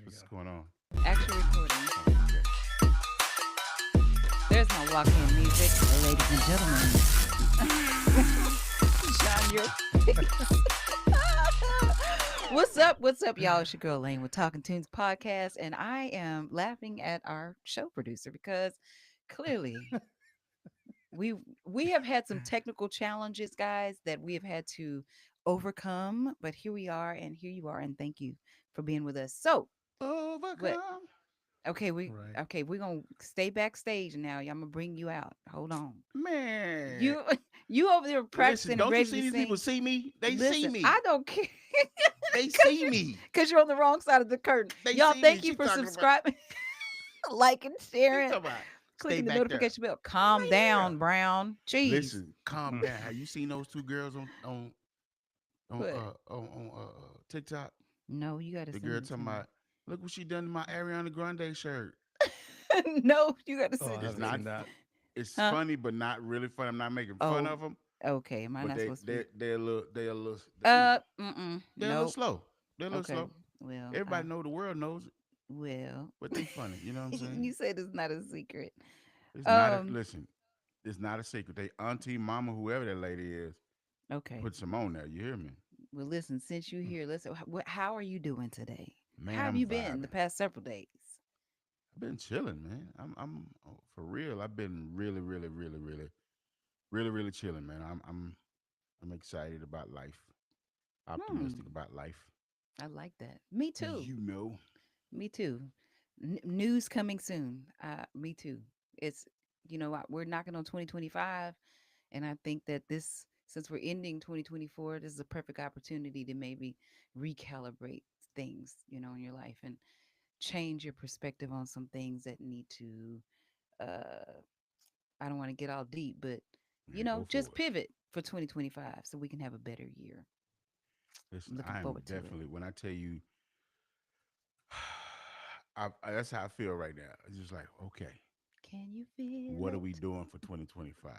What's going on? Actually recording. Okay. There's no walk-in music, ladies and gentlemen. Shine your face. What's up? What's up, y'all? It's your girl Lane with Talking Tunes podcast, and I am laughing at our show producer because clearly we we have had some technical challenges, guys, that we have had to overcome. But here we are, and here you are, and thank you for being with us. So, what? Overcome. Okay, we Right. okay, we're gonna stay backstage now. I'm gonna bring you out. Hold on. Man. You you over there Listen, practicing and don't you ready see to these people sing. see me? They see Listen, me. I don't care. They Cause see you me. cause you're on the wrong side of the curtain. They Y'all, see me. thank you She for talking about subscribing, liking, she sharing, talking about stay clicking the back there. notification bell. I'm Calm right here. down, Brown. Jeez. Listen, calm down. Have you seen those two girls What? on TikTok? No, you gotta The send girl it to talking me. about, look what she done to my Ariana Grande shirt. No, you gotta Oh, I send it It's haven't to not. seen me. that. It's Huh? funny, but not really funny. I'm not making fun Oh, of them, okay. Am I but not they supposed to they be? they're a little Mm-mm. they're a little Nope. slow. They're a little Okay. slow. Well, Everybody know the world knows it, well. but they funny. You know what I'm saying? You said it's not a secret. It's not a Um, listen. It's not a secret. They auntie, mama, whoever that lady is, okay. put some on there. You hear me? Well, listen, since you're here, listen, how are you doing today? How Man, have I'm you been the vibing. past several days? I've been chilling, man. I'm for real. I've been really chilling, man. I'm excited about life. Optimistic Hmm, about life. I like that. Me too. You know. Me too. News coming soon. Me too. It's we're knocking on 2025, and I think that this since we're ending 2024, this is a perfect opportunity to maybe recalibrate things, in your life and change your perspective on some things that need to uh I don't want to get all deep, but Man, go for just it. pivot for 2025 so we can have a better year. I'm Listen, looking I am forward to it. definitely when I tell you that's how I feel right now. It's just like, okay, Can you feel what are we it? doing for 2025?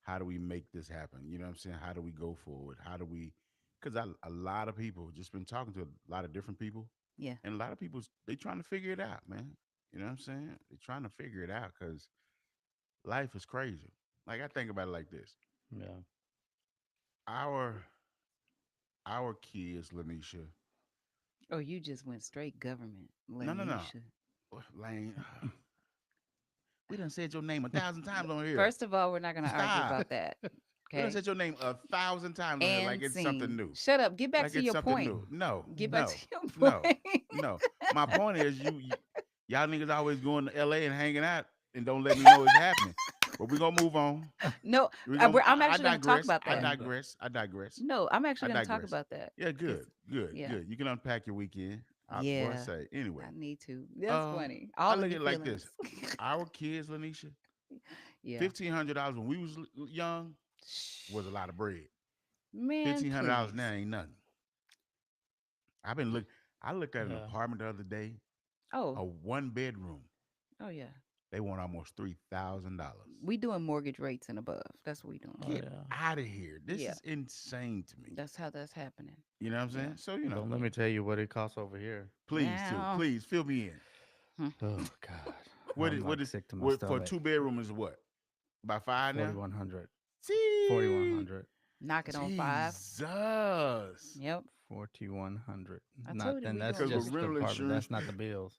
How do we make this happen? You know what I'm saying? How do we go forward? How do we, because a lot of people, just been talking to a lot of different people, Yeah. and a lot of people, they trying to figure it out, man. You know what I'm saying? They're trying to figure it out because life is crazy. Like, I think about it like this. Yeah. Our, our kids, Lanisha, Or you just went straight government, no. Lanisha. Lane, we done said your name 1,000 times on here. First of all, we're not going to argue Stop. about that. We done Okay. said your name 1,000 times on here like And it's something scene. new. Shut up. Get back Like to it's your something point. new. No, Get back to no, your no, point. no. My point is y'all niggas always going to LA and hanging out and don't let me know it's happening. But we're gonna move on. No, I'm I actually going to talk digress. about I that. digress. I digress. No, I'm I actually going to talk digress. about that Yeah, because, good, good, yeah, good. You can unpack your weekend. What I yeah, say. Anyway, I need to. That's uh, funny. I All of look at your it like feelings. this. Our kids, Lanisha, Yeah. $1,500 when we was young was a lot of bread. Man, $1,500 now please. ain't nothing. I've been look. I looked at an Yeah. apartment the other day, Oh, a one bedroom. oh yeah. They want almost $3,000. We doing mortgage rates and above. That's what we doing. Oh Get yeah. out of here! This Yeah, is insane to me. that's how that's happening. You know what I'm Yeah, saying? So Don't let yeah. me tell you what it costs over here. Now, please fill me in. hmm, Oh God, What I'm is what like is sick to my what for stomach. 2 bedroom is what? About five now? 4100. See, 4100. knock it on five. Jesus. Yep. 4100. I Not told you and we that's doing Because with just mortgage the rental rates. apartment. insurance, That's not the bills.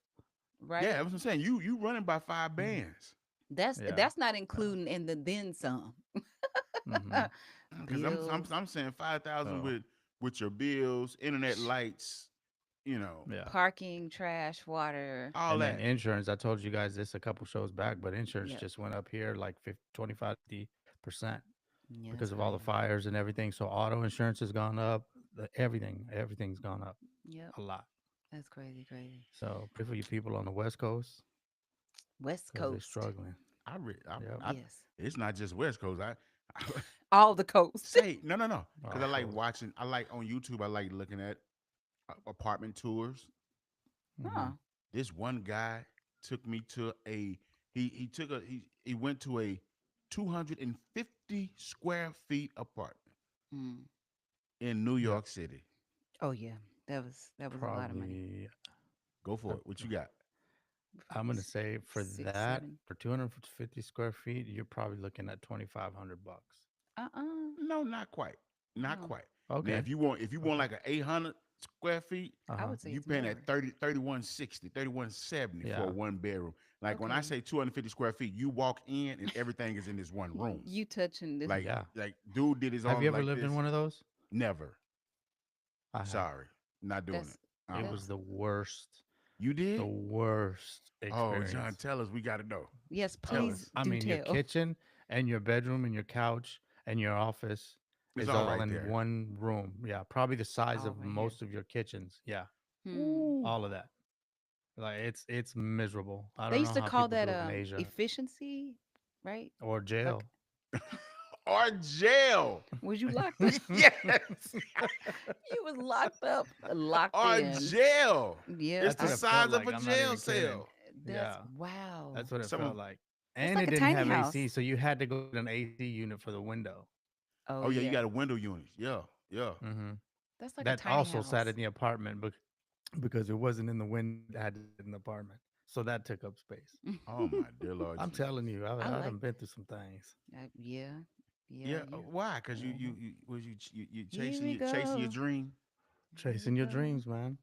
Right. yeah, that's what I'm saying. You running by five Mhm. bands. Yeah. That's not Yeah. including in the then some. Mhm. Because I'm Bills, I'm saying 5,000 Oh. with your bills, internet, sh- lights, you know, Yeah. parking, trash, water. all And then that. insurance. I told you guys this a couple shows back, but insurance Yep. just went up here like 50, 25-50% Yeah, because that's of all the crazy. fires and everything. So auto insurance has gone up. Everything's gone up Yep. a lot. That's crazy, crazy. So pray for you people on the West Coast West because they're Coast. struggling. Yep. Yes. It's not just West Coast. I All the coast. say no, All because I like coast. watching. I like on YouTube. I like looking at apartment tours. Hmm. Huh. This one guy took me to he took a he went to a 250 square feet apartment Mm. in New Yeah. York City. Oh yeah. That was a lot of money. Probably Go for it. What you got? I'm gonna say for Six, that, seven. for 250 square feet, you're probably looking at 2,500 bucks. Uh-uh. No, not quite. Not No, quite. Now, Okay. if you want Okay. like a 800 square feet, Uh I huh. would say you it's paying at more. 3160, 3170 for a Yeah. one bedroom. Like when I Okay. say 250 square feet, you walk in and everything is in this one room. You touching the Like Yeah. like dude did his Have you arms ever like lived in this. one of those? Never. I have. Sorry. Not doing that's it. It Uh-uh. was that's the worst, You the did? worst Oh, John, experience. tell us. We got to know. yes, Tell please us. I do mean, your tell. kitchen and your bedroom and your couch and your office It's is all all right in there. one room. Yeah, probably the size All of right here. most of your kitchens. Yeah, Hmm. Ooh. all of that. Like it's miserable. I They don't used know to how call people that do it in Asia efficiency, right? or Like, jail. Or jail. was you locked up? Yes. You was locked up, locked Or in. jail. Yep. It's That's the what it felt size of like. a I'm not jail even kidding. cell. That's Yeah, wow. that's what it Some felt of like. That's And like it a didn't tiny have AC, house. so you had to go get an AC unit for the window. Oh oh yeah, you yeah. got a window unit. Yeah, yeah. Hmm. That's like a That tiny also sat house. in the apartment because it wasn't in the window. It had to sit in the apartment, so that took up space. Oh my dear Lord I'm telling Jesus. you, I I done like been through some things. yeah. Yeah, Yeah, you. why? Because Hmm. you Here chasing we your go. dream. Here we Chasing your go. dreams, man.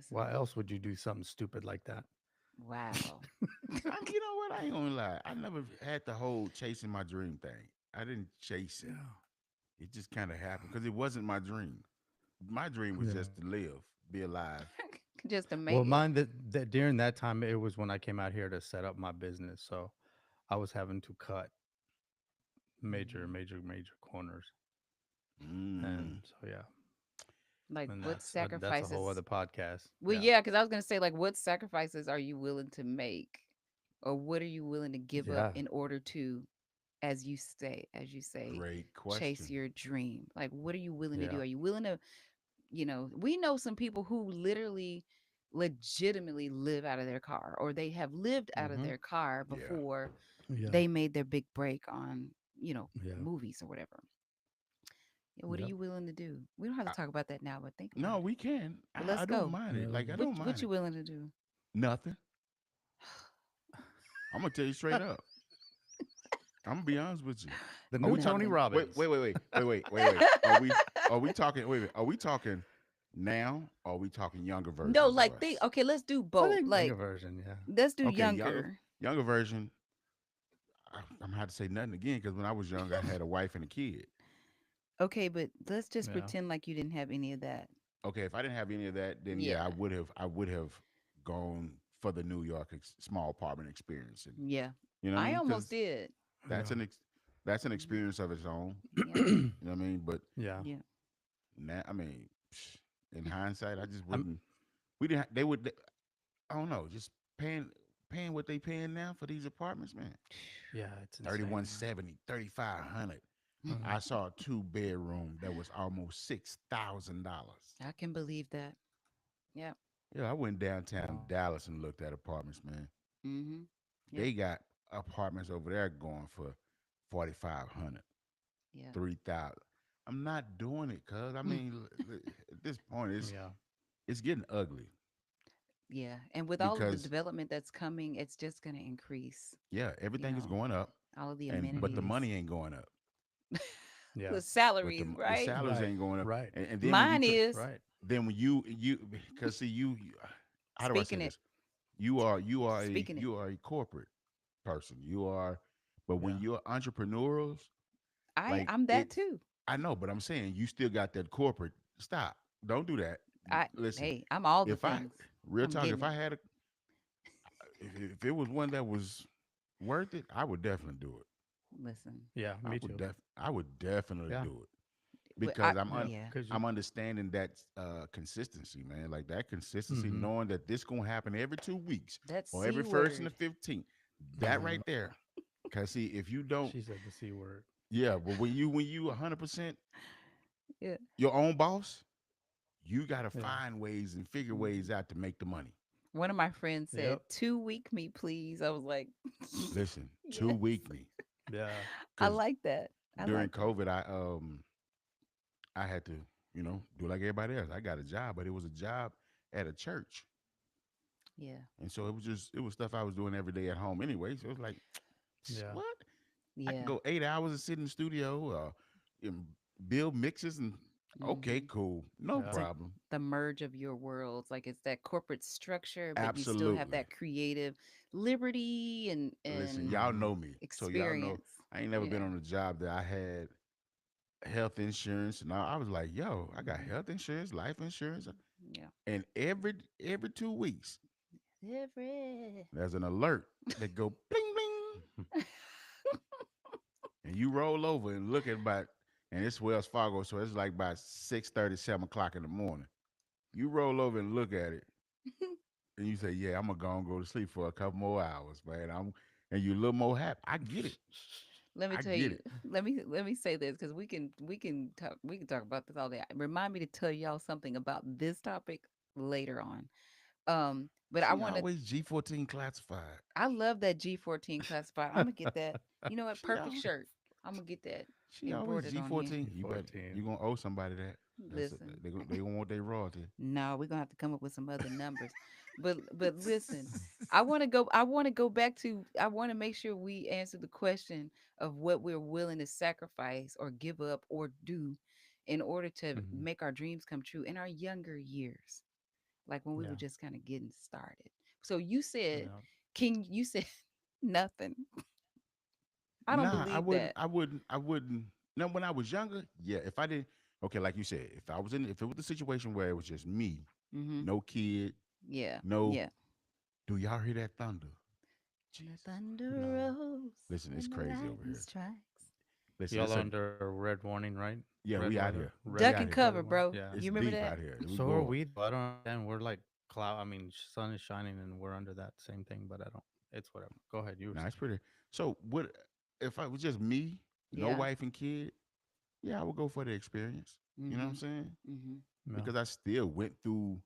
Why Listen. else would you do something stupid like that? Wow. You know what? I ain't gonna lie. I never had the whole chasing my dream thing. I didn't chase it. Yeah, It just kind of happened because it wasn't my dream. My dream was yeah. just to live, be alive. Just to Well, make it. mine that during that time it was when I came out here to set up my business, so I was having to cut Mhm. major corners, Mm. and so yeah, Like and what that's a whole sacrifices? other podcast. Well, Yeah, yeah, because I was gonna say, like, what sacrifices are you willing to make, or what are you willing to give up yeah, in order to, as you say, Great chase question. your dream? Like, what are you willing to yeah. do? Are you willing to, we know some people who literally, legitimately live out of their car, or they have lived out of Mm-hmm. their car Yeah. before Yeah, they made their big break on, yeah, movies or whatever. Yeah, what are yep. you willing to do? We don't have to I, talk about that now, but think no, about it. we can. But I let's don't go. mind Yeah, it. we Like I can. don't What mind you it. willing to do? Nothing. I'm gonna tell you straight up. I'm gonna be honest with you. The Are new we Tony talking? Nothing. Robbins. Wait. Are we talking? Wait. Are we talking now? Or are we talking younger No, versions of like think. us? Okay, let's do I both. think younger Like, version. Yeah, let's do Okay, younger. younger version. I'm gonna have to say nothing again because when I was young, I had a wife and a kid. Okay, but let's just yeah, pretend like you didn't have any of that. Okay, if I didn't have any of that, then Yeah. yeah, I would have gone for the New York small apartment experience, and Yeah. you know what I I mean? almost Because did. that's yeah, that's an Mhm. experience of its own. Yeah. You know what I mean? But yeah. Yeah. now, I mean, in hindsight, I just I'm wouldn't. We didn't. They would. I don't know. Just paying what they paying now for these apartments, man. yeah, it's Thirty insane. one seventy, 3500. Hmm. I saw a 2 bedroom that was almost $6,000. I can believe that. Yeah. Yeah, I went downtown Wow. Dallas and looked at apartments, man. Mm-hmm. Yep. They got apartments over there going for 4,500, Yeah. 3,000. I'm not doing it, cuz I mean, at this point, Yeah, it's getting ugly Yeah. And with all of the because development that's coming, it's just going to increase, yeah, you everything is know, going up, all of the and but the hmm, amenities. money ain't going up. yeah. The But salaries, the right? salaries Right, ain't going up, right, and then when you Mine is right. then when you because see how do I say speaking it, this? speaking it. You are a corporate person. You are, but when Yeah, you're entrepreneurials, like I'm that it, too. I know, but I'm saying you still got that corporate. Stop. Don't do that. I Listen, Hey, I'm all the if I things. real I'm talk, getting if I it. had a, if it was one that was worth it, I would definitely do it. Listen. yeah. Me too. I would definitely Yeah, do it But I because yeah. yeah. Because you. I'm understanding that consistency, man. Like that consistency, Hmm. knowing that this gonna happen every 2 weeks That or every C first and the word. 15th. That Hmm. right there. Cause see, if you don't, She said the c word. yeah, but when you 100% Yeah. your own boss, you gotta Yeah. find ways and figure ways Mhm. out to make the money. One of my friends Yep. said, 2 week me, please. I was like, Listen, two yes. week me, Yeah. I cause like that. I during like that. COVID, I had to do like everybody else. I got a job, but it was a job at a church. Yeah. And so it was stuff I was doing every day at home anyway. So it was like, Yeah. what? I can Yeah. go 8 hours and sit in the studio, and build mixes, and okay, Hmm. cool, no Yeah. It's like problem. the merge of your worlds. Like it's that corporate structure, but you still have Absolutely. that creative liberty Listen, and y'all Hmm. know me, so y'all know experience. I ain't never been Yeah. on a job that I had health insurance, and I was like, yo, I got Hmm. health insurance, life insurance, Yeah. and every 2 weeks Every. there's an alert that go bling bling, and you roll over and look at about, and it's Wells Fargo, so it's like about 6:30, 7 o'clock in the morning. You roll over and look at it, and you say, yeah, I'm gonna go and go to sleep for a couple more hours, man. And you a little more happy. I get it. Let me I tell get you. it. Let me say this because we can talk about this all day. Remind me to tell y'all something about this topic later on. But I She want to. always G14 classified. I love that G14 classified. I'm gonna get that. You know what? She Perfect always shirt. I'm gonna get that she always embroidered on here. G14. You bet you 14. gonna owe somebody that. Listen. They gonna want their royalty. No, we're gonna have to come up with some other numbers. But listen, I want to go back to I want to make sure we answer the question of what we're willing to sacrifice or give up or do in order to Hmm. make our dreams come true in our younger years. Like when we were Yeah. just kind of getting started. So you said, Yeah. King, you said nothing. I don't Nah, believe that. I wouldn't. No, when I was younger, yeah. If I didn't, okay, like you said, if it was the situation where it was just me, Mm-hmm. no kid, Yeah. no. Yeah. Do y'all hear that thunder? And the Jesus, thunder No. rolls listen, it's and the crazy over lightning here. strikes. Listen, Y'all it's a under red warning, right? yeah. Red We out weather. here. Red We Duck out and here. weather cover, one. bro. Yeah. It's You remember deep that? out here. We So are going. we though. I don't understand. We're like cloud. I mean, sun is shining and we're under that same thing, but I don't. It's whatever. Go ahead. You were Nah, it's saying. pretty. So what? If I was just me, no Yeah. wife and kid, yeah, I would go for the experience. You know what I'm Mhm. saying? Mhm. Yeah. Because I still went through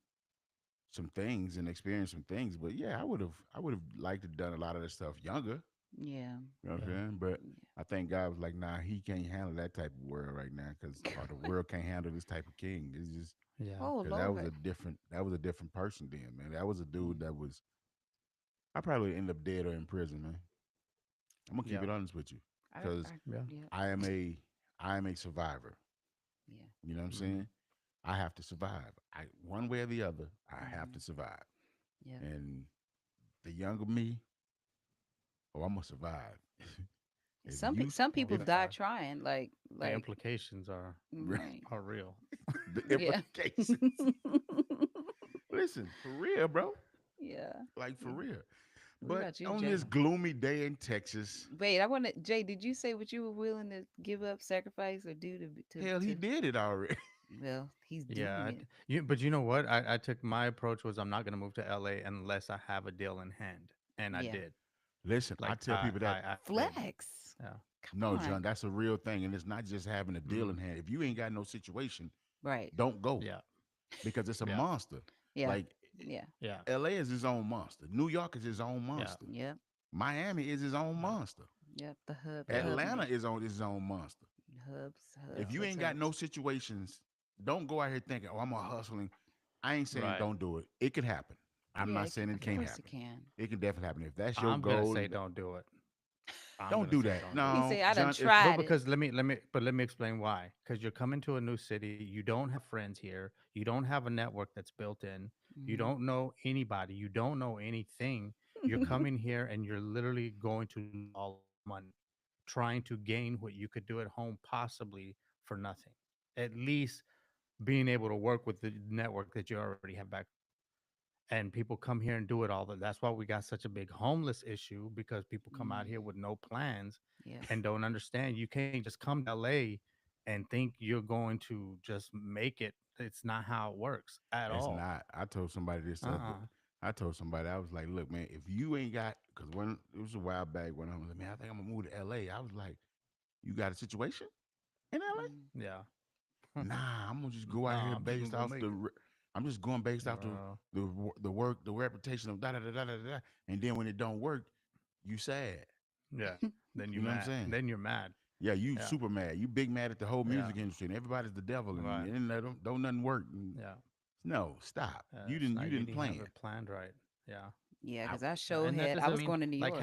some things and experienced some things. But yeah, I would have liked to done a lot of this stuff younger. Yeah. You know what I'm Yeah. saying? But Yeah. I think God was like, nah, he can't handle that type of world right now, because or the world can't handle this type of king. It's just Yeah. Oh because Lord. that was a different person then, man. That was a dude Mm. that was I probably end up dead or in prison, man. I'm gonna keep Yeah. it honest with you, because I Yeah. yeah. I am a I am a survivor. Yeah. You know what I'm Hmm. saying? I have to survive. I one way or the other, I have Mhm. to survive. Yeah. And the younger me, oh, I'm gonna survive. If you Some Oh people yeah. die trying The like implications right. are real. the Yeah. implications, listen, for real, bro, Yeah. like for Yeah. real. What But about you, on Jay? this gloomy day in Texas, Wait, I want to Jay, did you say what you were willing to give up, sacrifice or do hell, he to did it already. well, he's Yeah. doing it. But you know what? I took my approach was I'm not gonna move to LA unless I have a deal in hand, and I Yeah. did. Listen, I Like tell people that I did. Flex. Yeah. Come no, John, on. that's a real thing, and it's not just having a deal in Hmm. hand. If you ain't got no situation, Right. don't go, Yeah. because it's a Yeah. monster. Yeah. Like Yeah. Yeah. LA is his own monster. New York is his own Yeah. monster. Yep. Miami is his own Yeah. monster. Yep. The Yeah. hub Atlanta is on his own monster. If hubs, you hubs, ain't got no hubs. situations, don't go out here thinking, "Oh, I'm gonna hustling." I ain't saying Right. don't do it. It could happen. I'm Yeah, not saying it of can't Yeah. course it happen. can. It can definitely happen. If that's your I'm gonna goal, say don't do it. I'm don't gonna do say that. don't do He it. said, No, I done John. If Well, tried it. because let me explain why. Because you're coming to a new city, you don't have friends here, you don't have a network that's built in, you Hmm. don't know anybody, you don't know anything. You're coming here and you're literally going to lose all of your money trying to gain what you could do at home possibly for nothing. At least being able to work with the network that you already have back home. And people come here and do it all. That's why we got such a big homeless issue because people come out here Mm, with no plans yeah. and don't understand. You can't just come to LA and think you're going to just make it. It's not how it works at it's all. not, I told somebody this Uh other. uh I told somebody, I was like, "Look, man, if you ain't got, because when it was a while back when I was like, man, I think I'm gonna move to LA." I was like, "You got a situation in LA?" Mm, Yeah. Nah, I'm gonna just go out Nah, here I'm just gonna based go off make it. I'm just going based off Bro. the work, the reputation of da da da da da da. And then when it don't work, you sad. Yeah. Then You you're know what I'm mad. saying? Then you're mad. Yeah, you Yeah. super mad. You big mad at the whole Yeah. music industry, and everybody's the devil, and, Right. and don't nothing work. And Yeah. no, stop. It's You not. You didn't didn't have plan. it planned right. Yeah. Yeah, I because I Yeah. show And that had I doesn't was mean going to New like York.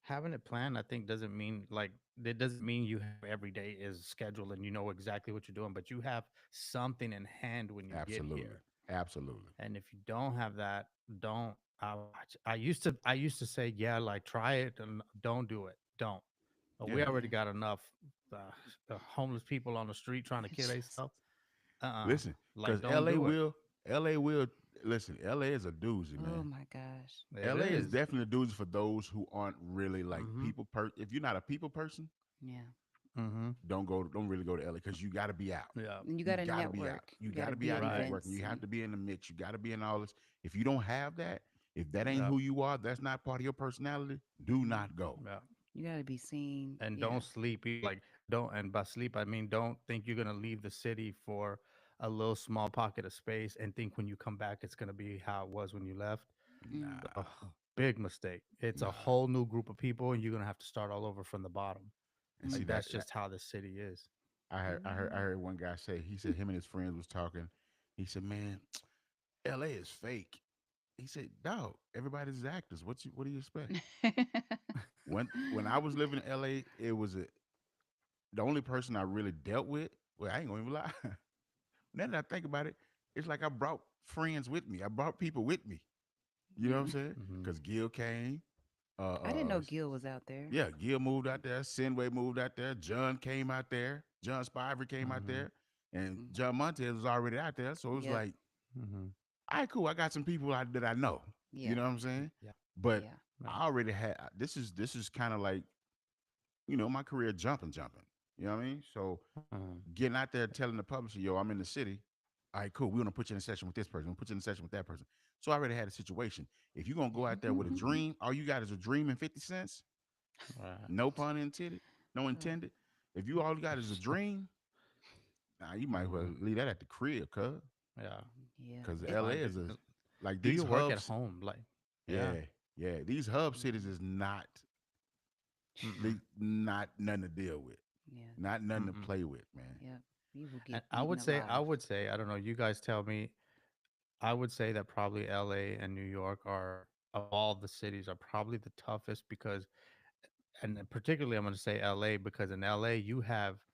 having it planned. I think doesn't mean like it doesn't mean you have every day is scheduled and you know exactly what you're doing, but you have something in hand when you get absolutely, here. absolutely. And if you don't have that, don't. I used to say yeah, like try it and don't do it. Don't. But we Yeah. already Yeah. got enough homeless people on the street trying to kill Just- themselves. Listen, Like because don't do it. LA will listen. LA is a doozy, oh man. my gosh. It LA is is. definitely a doozy for those who aren't really like Mm-hmm. people. If you're not a people person, Yeah. Mm-hmm. don't go. Don't really go to LA because you got to be out. Yeah. And you You got to got to be out. network. You You got got to to be be out at Right. networking. You events have and to be in the mix. You got to be in all this. If you don't have that, if that ain't Yeah. who you are, that's not part of your personality. Do mhm. not go. Yeah. You got to be seen. And Yeah. don't sleep. Like don't. And by sleep, I mean don't think you're gonna leave the city for a little small pocket of space and think when you come back it's gonna be how it was when you left. Mm. A Nah, big mistake. It's a nah. whole new group of people, and you're gonna have to start all over from the bottom. And see Like Mm. that, that's just how the city is. I Mm. heard one guy say. He said him and his friends was talking. He said, "Man, LA is fake." He said, "Dog, everybody's actors. What do you expect?" When I was living in LA, it was the only person I really dealt with. Well, I ain't gonna even lie. Now that I think about it, it's like I brought friends with me. I brought people with me. You know what I'm Mm. saying? Hmm. Because Gil came. I didn't know Uh, Gil was out there. yeah, Gil moved out there. Sinway moved out there. John came out there. John Spiver came out Hmm. there, and Mm. John Montez was already out there. So it was Yep. like, Hmm. all right, cool. I got some people that I know. You Yeah. know what I'm saying? Yeah. But Yeah. Yeah. I already had this is kind of like my career jumping. You know what I mean? So Hmm. getting out there telling the publisher, yo, I'm in the city. All right, cool. We're gonna put you in a session with this person. We'll put you in a session with that person. So I already had a situation. If you're gonna go out there with a dream, all you got is a dream and 50 cents, Right. no pun intended, no intended. If you all you got is a dream, nah, you might as well Hmm. leave that at the crib, cuz. Yeah. Yeah. Cause It. LA Like is a like do these your work at hubs, home. Like yeah. yeah, yeah. These hub cities Mhm. is not Mm-mm. they not nothing to deal with. Yeah. Not nothing to Mm-mm. play with, man. Yeah. You will And get eaten I alive. would say, I don't know, you guys tell me, I would say that probably LA and New York are, of all the cities, are probably the toughest because, and then particularly I'm going to say LA because in LA, you have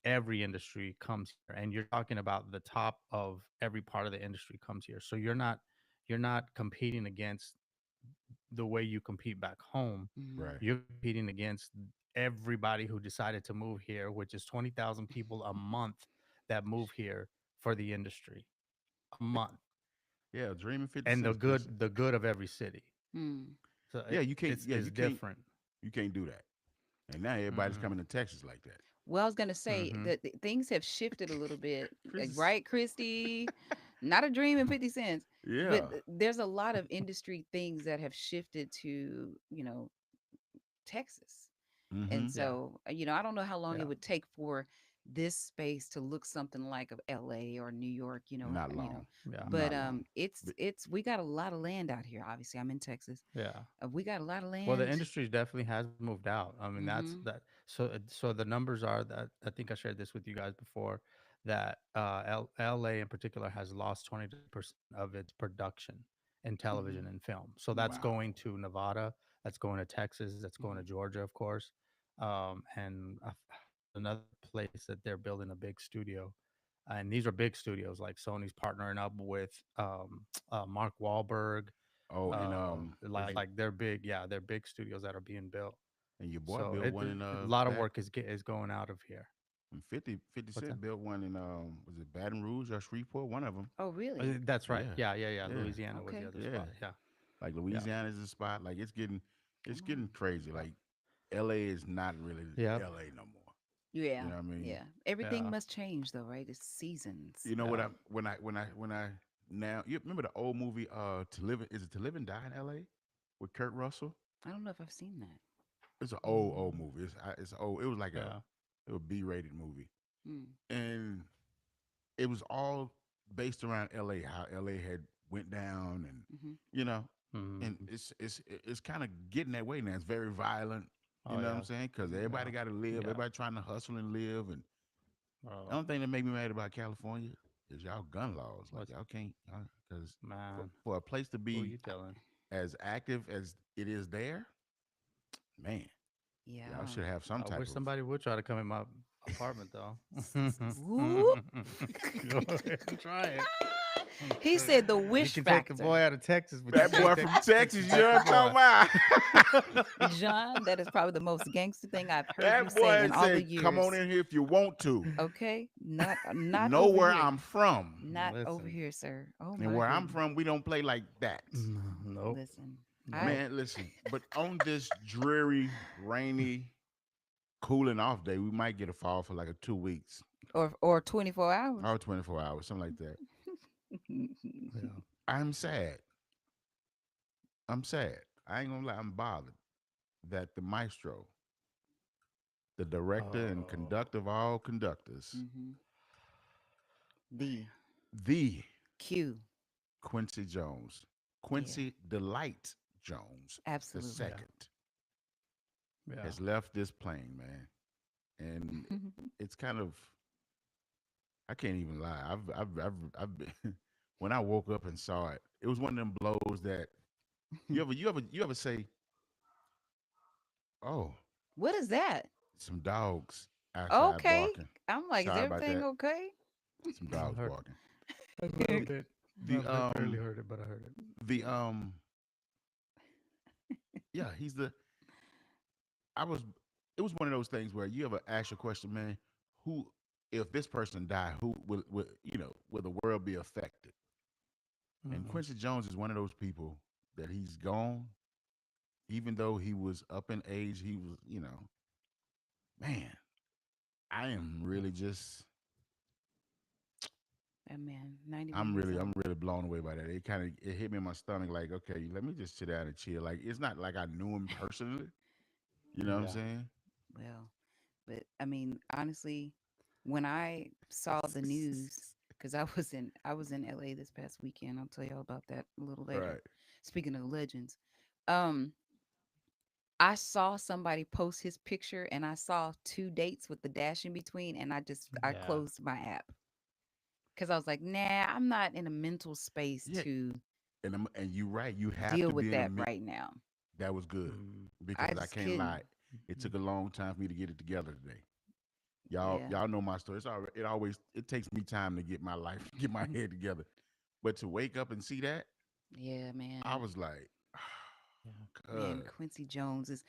every industry comes here and you're talking about the top of every part of the industry comes here. So you're not competing against the way you compete back home. Hmm. Right. You're competing against everybody who decided to move here, which is 20,000 people a month that move here for the industry a month, Yeah, dreaming 50 and cents. Listen. the good of every city. Mm. So Yeah, you can't. Yeah, it's different. you can't do that. And now everybody's Mm-mm. coming to Texas like that. Well, I was gonna say Mm-hmm. that things have shifted a little bit, Chris is, right, Christy? Not a dream in 50 cents, yeah. but there's a lot of industry things that have shifted to Texas. And Mm-hmm. Yeah, so, I don't know how long yeah, it would take for this space to look something like of LA or New York, Not long. yeah, but Not long. But it's we got a lot of land out here. Obviously, I'm in Texas. yeah. We got a lot of Well, the land. industry definitely has moved out. I mean, that's Mhm. that. So the numbers are that I think I shared this with you guys before that LA in particular has lost 20% of its production in television Mhm. and film. So that's Mhm. going wow. to Nevada, that's going to Texas, that's going to Mhm. Georgia, of course, and another place that they're building a big studio. And these are big studios like Sony's partnering up with Mark Wahlberg, Oh, and was it like they're big, yeah, they're big studios that are being built. and your boy So built one in a lot of Bat work is going out of here. and 50 What's that? Cent built one in was it Baton Rouge or Shreveport? One of them. Oh, really? That's right. Yeah. Yeah, yeah, yeah. Yeah. Louisiana was the Okay. other Yeah. spot. Yeah, Like yeah, Louisiana is a spot. Like it's Come on. getting crazy. yeah, Like LA is not really yeah, LA no more. You Yeah. know what I mean? Yeah. Everything yeah, must change though, right? It's seasons. You know what yeah. I when I now you remember the old movie To Live and Die in LA with Kurt Russell? I don't know if I've seen that. It's an old Mm, movie. It's old. It was like yeah, a B-rated movie. Mm. And it was all based around LA, how LA had went down and Mhm. you know, and mm, it's kind of getting that way now. It's very violent, you oh know what yeah, I'm saying? Cuz Mm. everybody yeah, got to live, yeah. everybody trying to hustle and live and the Oh, only thing that made me mad about California, is y'all gun laws. Like What's y'all can't, because man? for a place to Who be you telling? as active as it is there, man, y'all Yeah. should have some I type wish of. somebody would try to come in my apartment though. Whoop. Go ahead and try it. He said the You wish can take the factor. boy out of Texas, but you That can't boy from take Texas, Texas you know back the what I'm boy. talking about? John, that is probably the most gangster thing I've heard you That say boy in all the said, "Come on years. in here if you want to. Okay? Not Know over where here. I'm from, Not over Listen, here, sir. Oh and my where I'm goodness. from, we don't play like that." nope, Listen. I nope. Man, listen. But on this dreary, rainy, cooling off day, we might get a fall for like a 2 weeks or 24 hours. or 24 hours, something like that. Yeah. I'm sad. I'm sad. I ain't gonna lie. I'm bothered that the maestro, the director and Oh, conductor of all conductors, Hmm. The the Q. Quincy Jones, Yeah, Quincy Delight Jones the absolutely. yeah, second, yeah. has left this plane, man. And it's kind of, I can't even lie. I've been, when I woke up and saw it, it was one of them blows that you ever say, "Oh, What is that? some dogs outside Okay. barking." I'm like, is Sorry about everything that. okay? Some I dogs heard barking. a little bit. I The barely heard it, but I heard it. the yeah, he's the I was it was one of those things where you ever ask your question, man, who if this person died, who will the world be affected? And Hmm. Quincy Jones is one of those people that he's gone, even though he was up in age, he was, man, I am really just That man, 91 I'm years really I'm old. really blown away by that. It hit me in my stomach like, okay, let me just sit down and chill. Like it's not like I knew him personally. You know what I'm Yeah. saying? Well, but I mean, honestly, when I saw the news, because I was in LA this past weekend. I'll tell y'all about that a little later. Right. Speaking of legends, um, I saw somebody post his picture and I saw two dates with the dash in between, and I Yeah. closed my app because I was like, nah, I'm not in a mental space Yeah, to and you're right. You have deal to with be in a that right now. that was good Mm, I because I just can't couldn't. lie. It took a long time for me to get it together today. Y'all, Yeah. y'all know my story. It takes me time to get my life, get my head together. But to wake up and see that, Yeah, I man. was like, yeah. Man, God, Quincy Jones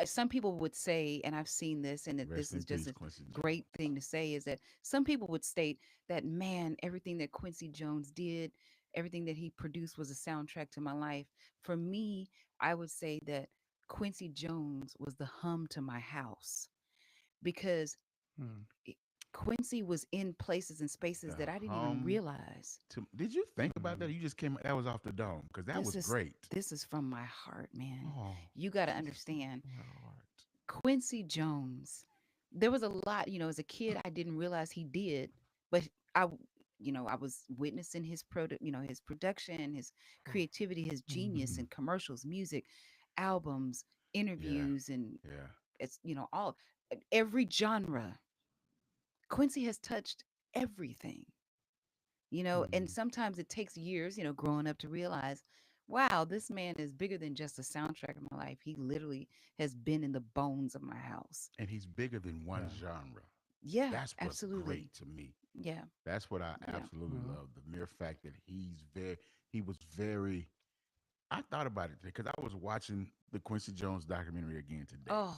some people would say, and I've seen this, and that rest this in is just peace, a Quincy great Jones. thing to say, is that some people would state that, man, everything that Quincy Jones did, everything that he produced was a soundtrack to my life. For me, I would say that Quincy Jones was the hum to my house because Mm, it- Quincy was in places and spaces The that I didn't even hum. realize. Did you think about that? mm, You just came. That was off the dome because that This was is great. this is from my heart, man. Oh, You got to this is understand my heart. Quincy Jones. There was a lot, as a kid, I didn't realize he did, but I was witnessing his production, his creativity, his genius mhm. in commercials, music, albums, Yeah, interviews, and yeah. it's, all every genre. Quincy has touched everything, and Mhm. sometimes it takes years, growing up to realize, wow, this man is bigger than just a soundtrack of my life. He literally has been in the bones of my house. And he's bigger than one Yeah. genre. Yeah, That's what's absolutely. great to me. Yeah, That's what I yeah. absolutely Mhm. love. The mere fact that he was very. I thought about it today because I was watching the Quincy Jones documentary again today, Oh,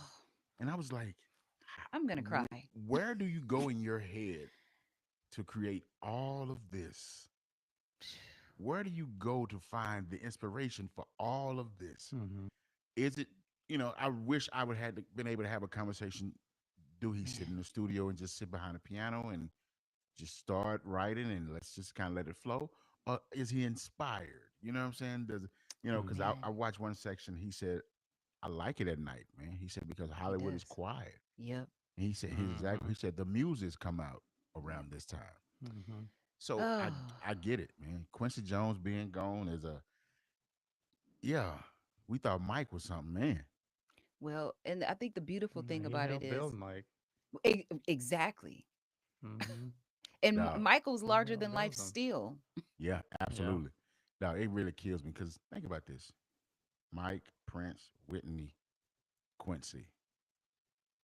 and I was like, I'm gonna cry. Where do you go in your head to create all of this? Where do you go to find the inspiration for all of this? Mhm. Is it, I wish I would have been able to have a conversation. Do he sit Man, in the studio and just sit behind a piano and just start writing and let's just kind of let it flow? Or is he inspired? You know what I'm saying? Because Mhm. I man. watched one section. He said, I like it at night, man. He said, because He Hollywood is does. quiet. Yep. And he said, Mhm. he said, the muses come out Yep. around this time. Mhm. So Oh, I get it, man. Quincy Jones being gone is yeah, we thought Mike was something, man. well, and I think the beautiful Yeah, thing he about it helped build is Mike. exactly. Mhm. And Dog. Michael's larger Yeah, than there life was some. still. Yeah, Yeah, absolutely. Dog, it really kills me because think about this: Mike, Prince, Whitney, Quincy.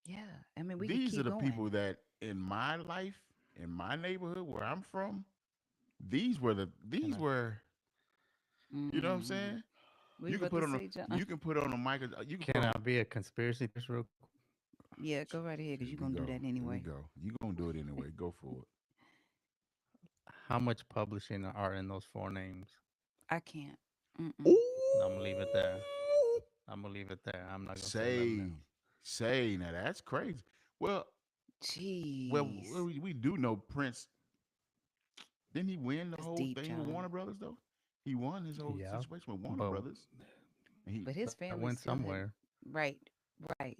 Yeah. I mean, we could These are keep the people going. that in my life, in my neighborhood where I'm from, can these I were, you know what I'm Hmm. saying? What you You can about put to on a say, John? you can put on a mic. You can put can on. I be a conspiracy theorist real quick? Yeah, go right ahead because Here you're we going to do go. that Here we anyway. go. You gonna do it anyway. Go for it. How much publishing are in those four names? I can't. Mm-mm. I'm gonna leave it there. Ooh. I'm gonna leave it there. I'm not gonna say nothing Say, else. say, now that's crazy. Well, Jeez. we do know Prince. Didn't he win the That's whole deep, thing with John. Warner Brothers though? He won his whole Yeah, situation with Warner but Brothers, and he. But his that family went still had. somewhere. Right. Right.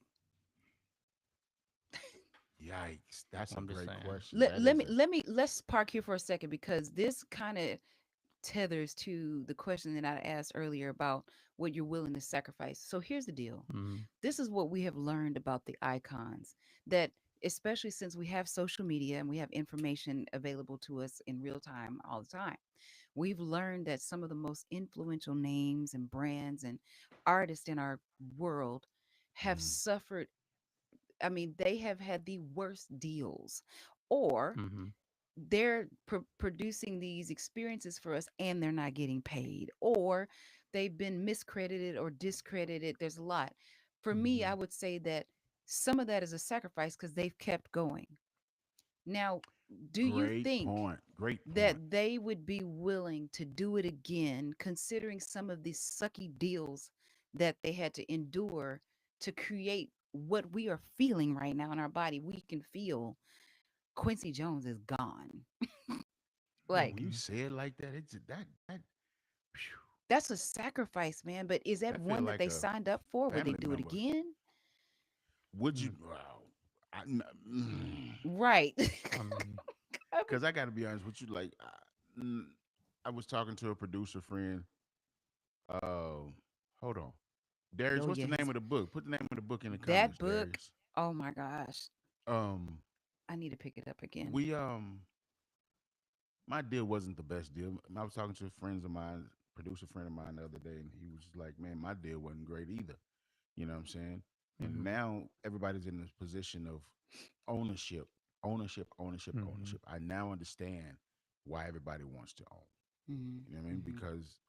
Yikes! That's a I'm just great saying. question. That is a Let's park here for a second because this kind of tethers to the question that I asked earlier about what you're willing to sacrifice. So here's the deal. Mm-hmm. This is what we have learned about the icons that especially since we have social media and we have information available to us in real time all the time. We've learned that some of the most influential names and brands and artists in our world have mm, suffered. I mean, they have had the worst deals, or Mm-hmm. they're producing these experiences for us and they're not getting paid, or they've been miscredited or discredited. There's a lot. For me, I mhm. would say that some of that is a sacrifice because they've kept going. Now, do you Great think point. Great point. that they would be willing to do it again, considering some of these sucky deals that they had to endure to create what we are feeling right now in our body? We can feel Quincy Jones is gone. Man, when Like, you Mm-hmm. say it like that, it's that. Phew, that's a sacrifice, man. But is that that feel one that like they a signed up for? Would they family do it member. again? Would you? Mm. Wow. Right. I mean, I mean, Because I got to be honest with you. Like, I was talking to a producer friend. Hold on, Darius. oh What's the yeah, name his of the book? Put the name of the book in the that comments, book. Darius. Oh my gosh, Um, I need to pick it up again. we my deal wasn't the best deal. I was talking to friends of mine, producer friend of mine the other day, and he was just like, "Man, my deal wasn't great either." You know what I'm saying? And mm-hmm. now everybody's in this position of ownership, ownership, ownership, Mm-hmm. ownership. I now understand why everybody wants to own. Hmm. You know what I mean? Hmm. Because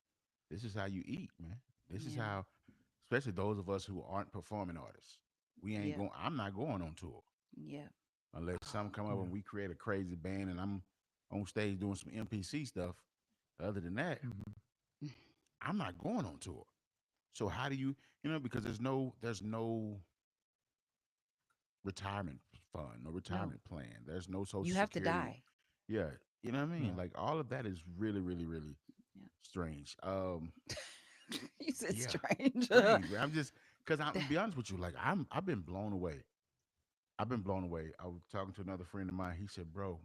this is how you eat, man. This is Yeah. how, especially those of us who aren't performing artists, we ain't Yep. going. I'm not going on tour Yep. unless something come up Yeah. and we create a crazy band and I'm on stage doing some MPC stuff. Other than that, Mm-hmm. I'm not going on tour. So how do you know, because there's no retirement fund, no No, retirement plan. There's no social you have to security. die. Yeah, you know what I mean? Yeah. Like all of that is really, really, really Yeah. strange. You said Yeah, strange. strange. Man. I'm just because I'm That- be honest with you, like I've been blown away. I've been blown away. I was talking to another friend of mine. He said, "Bro,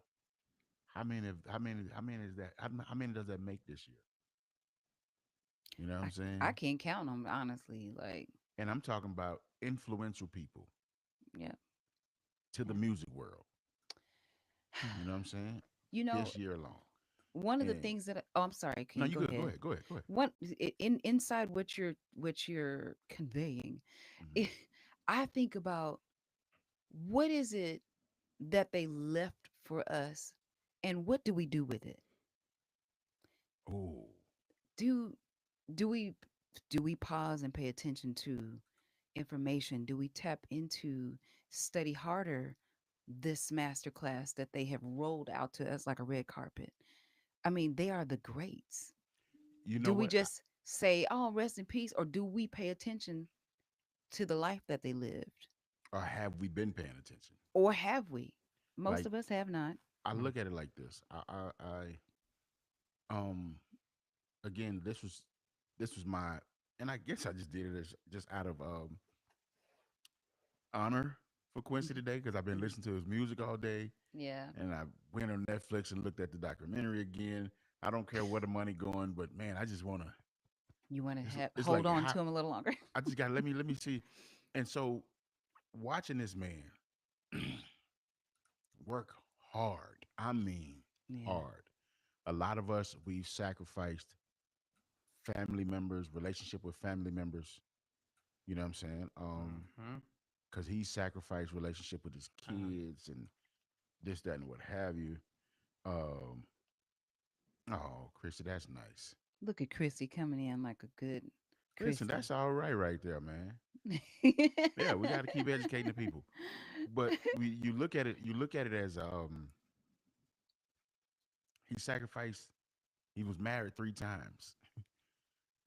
how many is that? How many does that make this year?" You know what I'm I saying? can't count them honestly. Like, And I'm talking about influential people yeah, to the yeah. music world. You know what I'm Mm-hmm. saying? You know, This year alone. one of the And things that oh, I'm sorry, no, King, you go good. Go ahead. ahead. Go ahead. Go ahead. One in inside what you're conveying, Hmm. it, I think about what is it that they left for us, and what do we do with it? Oh, Do do we do we pause and pay attention to information? Do we tap into study harder this masterclass that they have rolled out to us like a red carpet? I mean, they are the greats. you know Do we what? just say, "Oh, rest in peace," or do we pay attention to the life that they lived? Or have we been paying attention? Or have we? Most Like of us have not. I look at it like this. Um, again, this was my, and I guess I just did it as just out of honor for Quincy Mhm. today because I've been Mhm. listening to his music all day, Yeah. and I went on Netflix and looked at the documentary again. I don't care where the money going, but man, I just wanna. You want to have It's hold like on how to them a little longer. I just got let me see. And so watching this man work hard. I mean, Yeah. hard. A lot of us, we've sacrificed family members, relationship with family members. You know what I'm saying? Hmm. Because he sacrificed relationship with his kids and this, that, and what have you. Um, oh, Chrissy, that's nice. Look at Chrissy coming in like a good Listen, Christy. that's all right there, man. Yeah, we got to keep educating the people. But you look at it, as he sacrificed. He was married 3 times.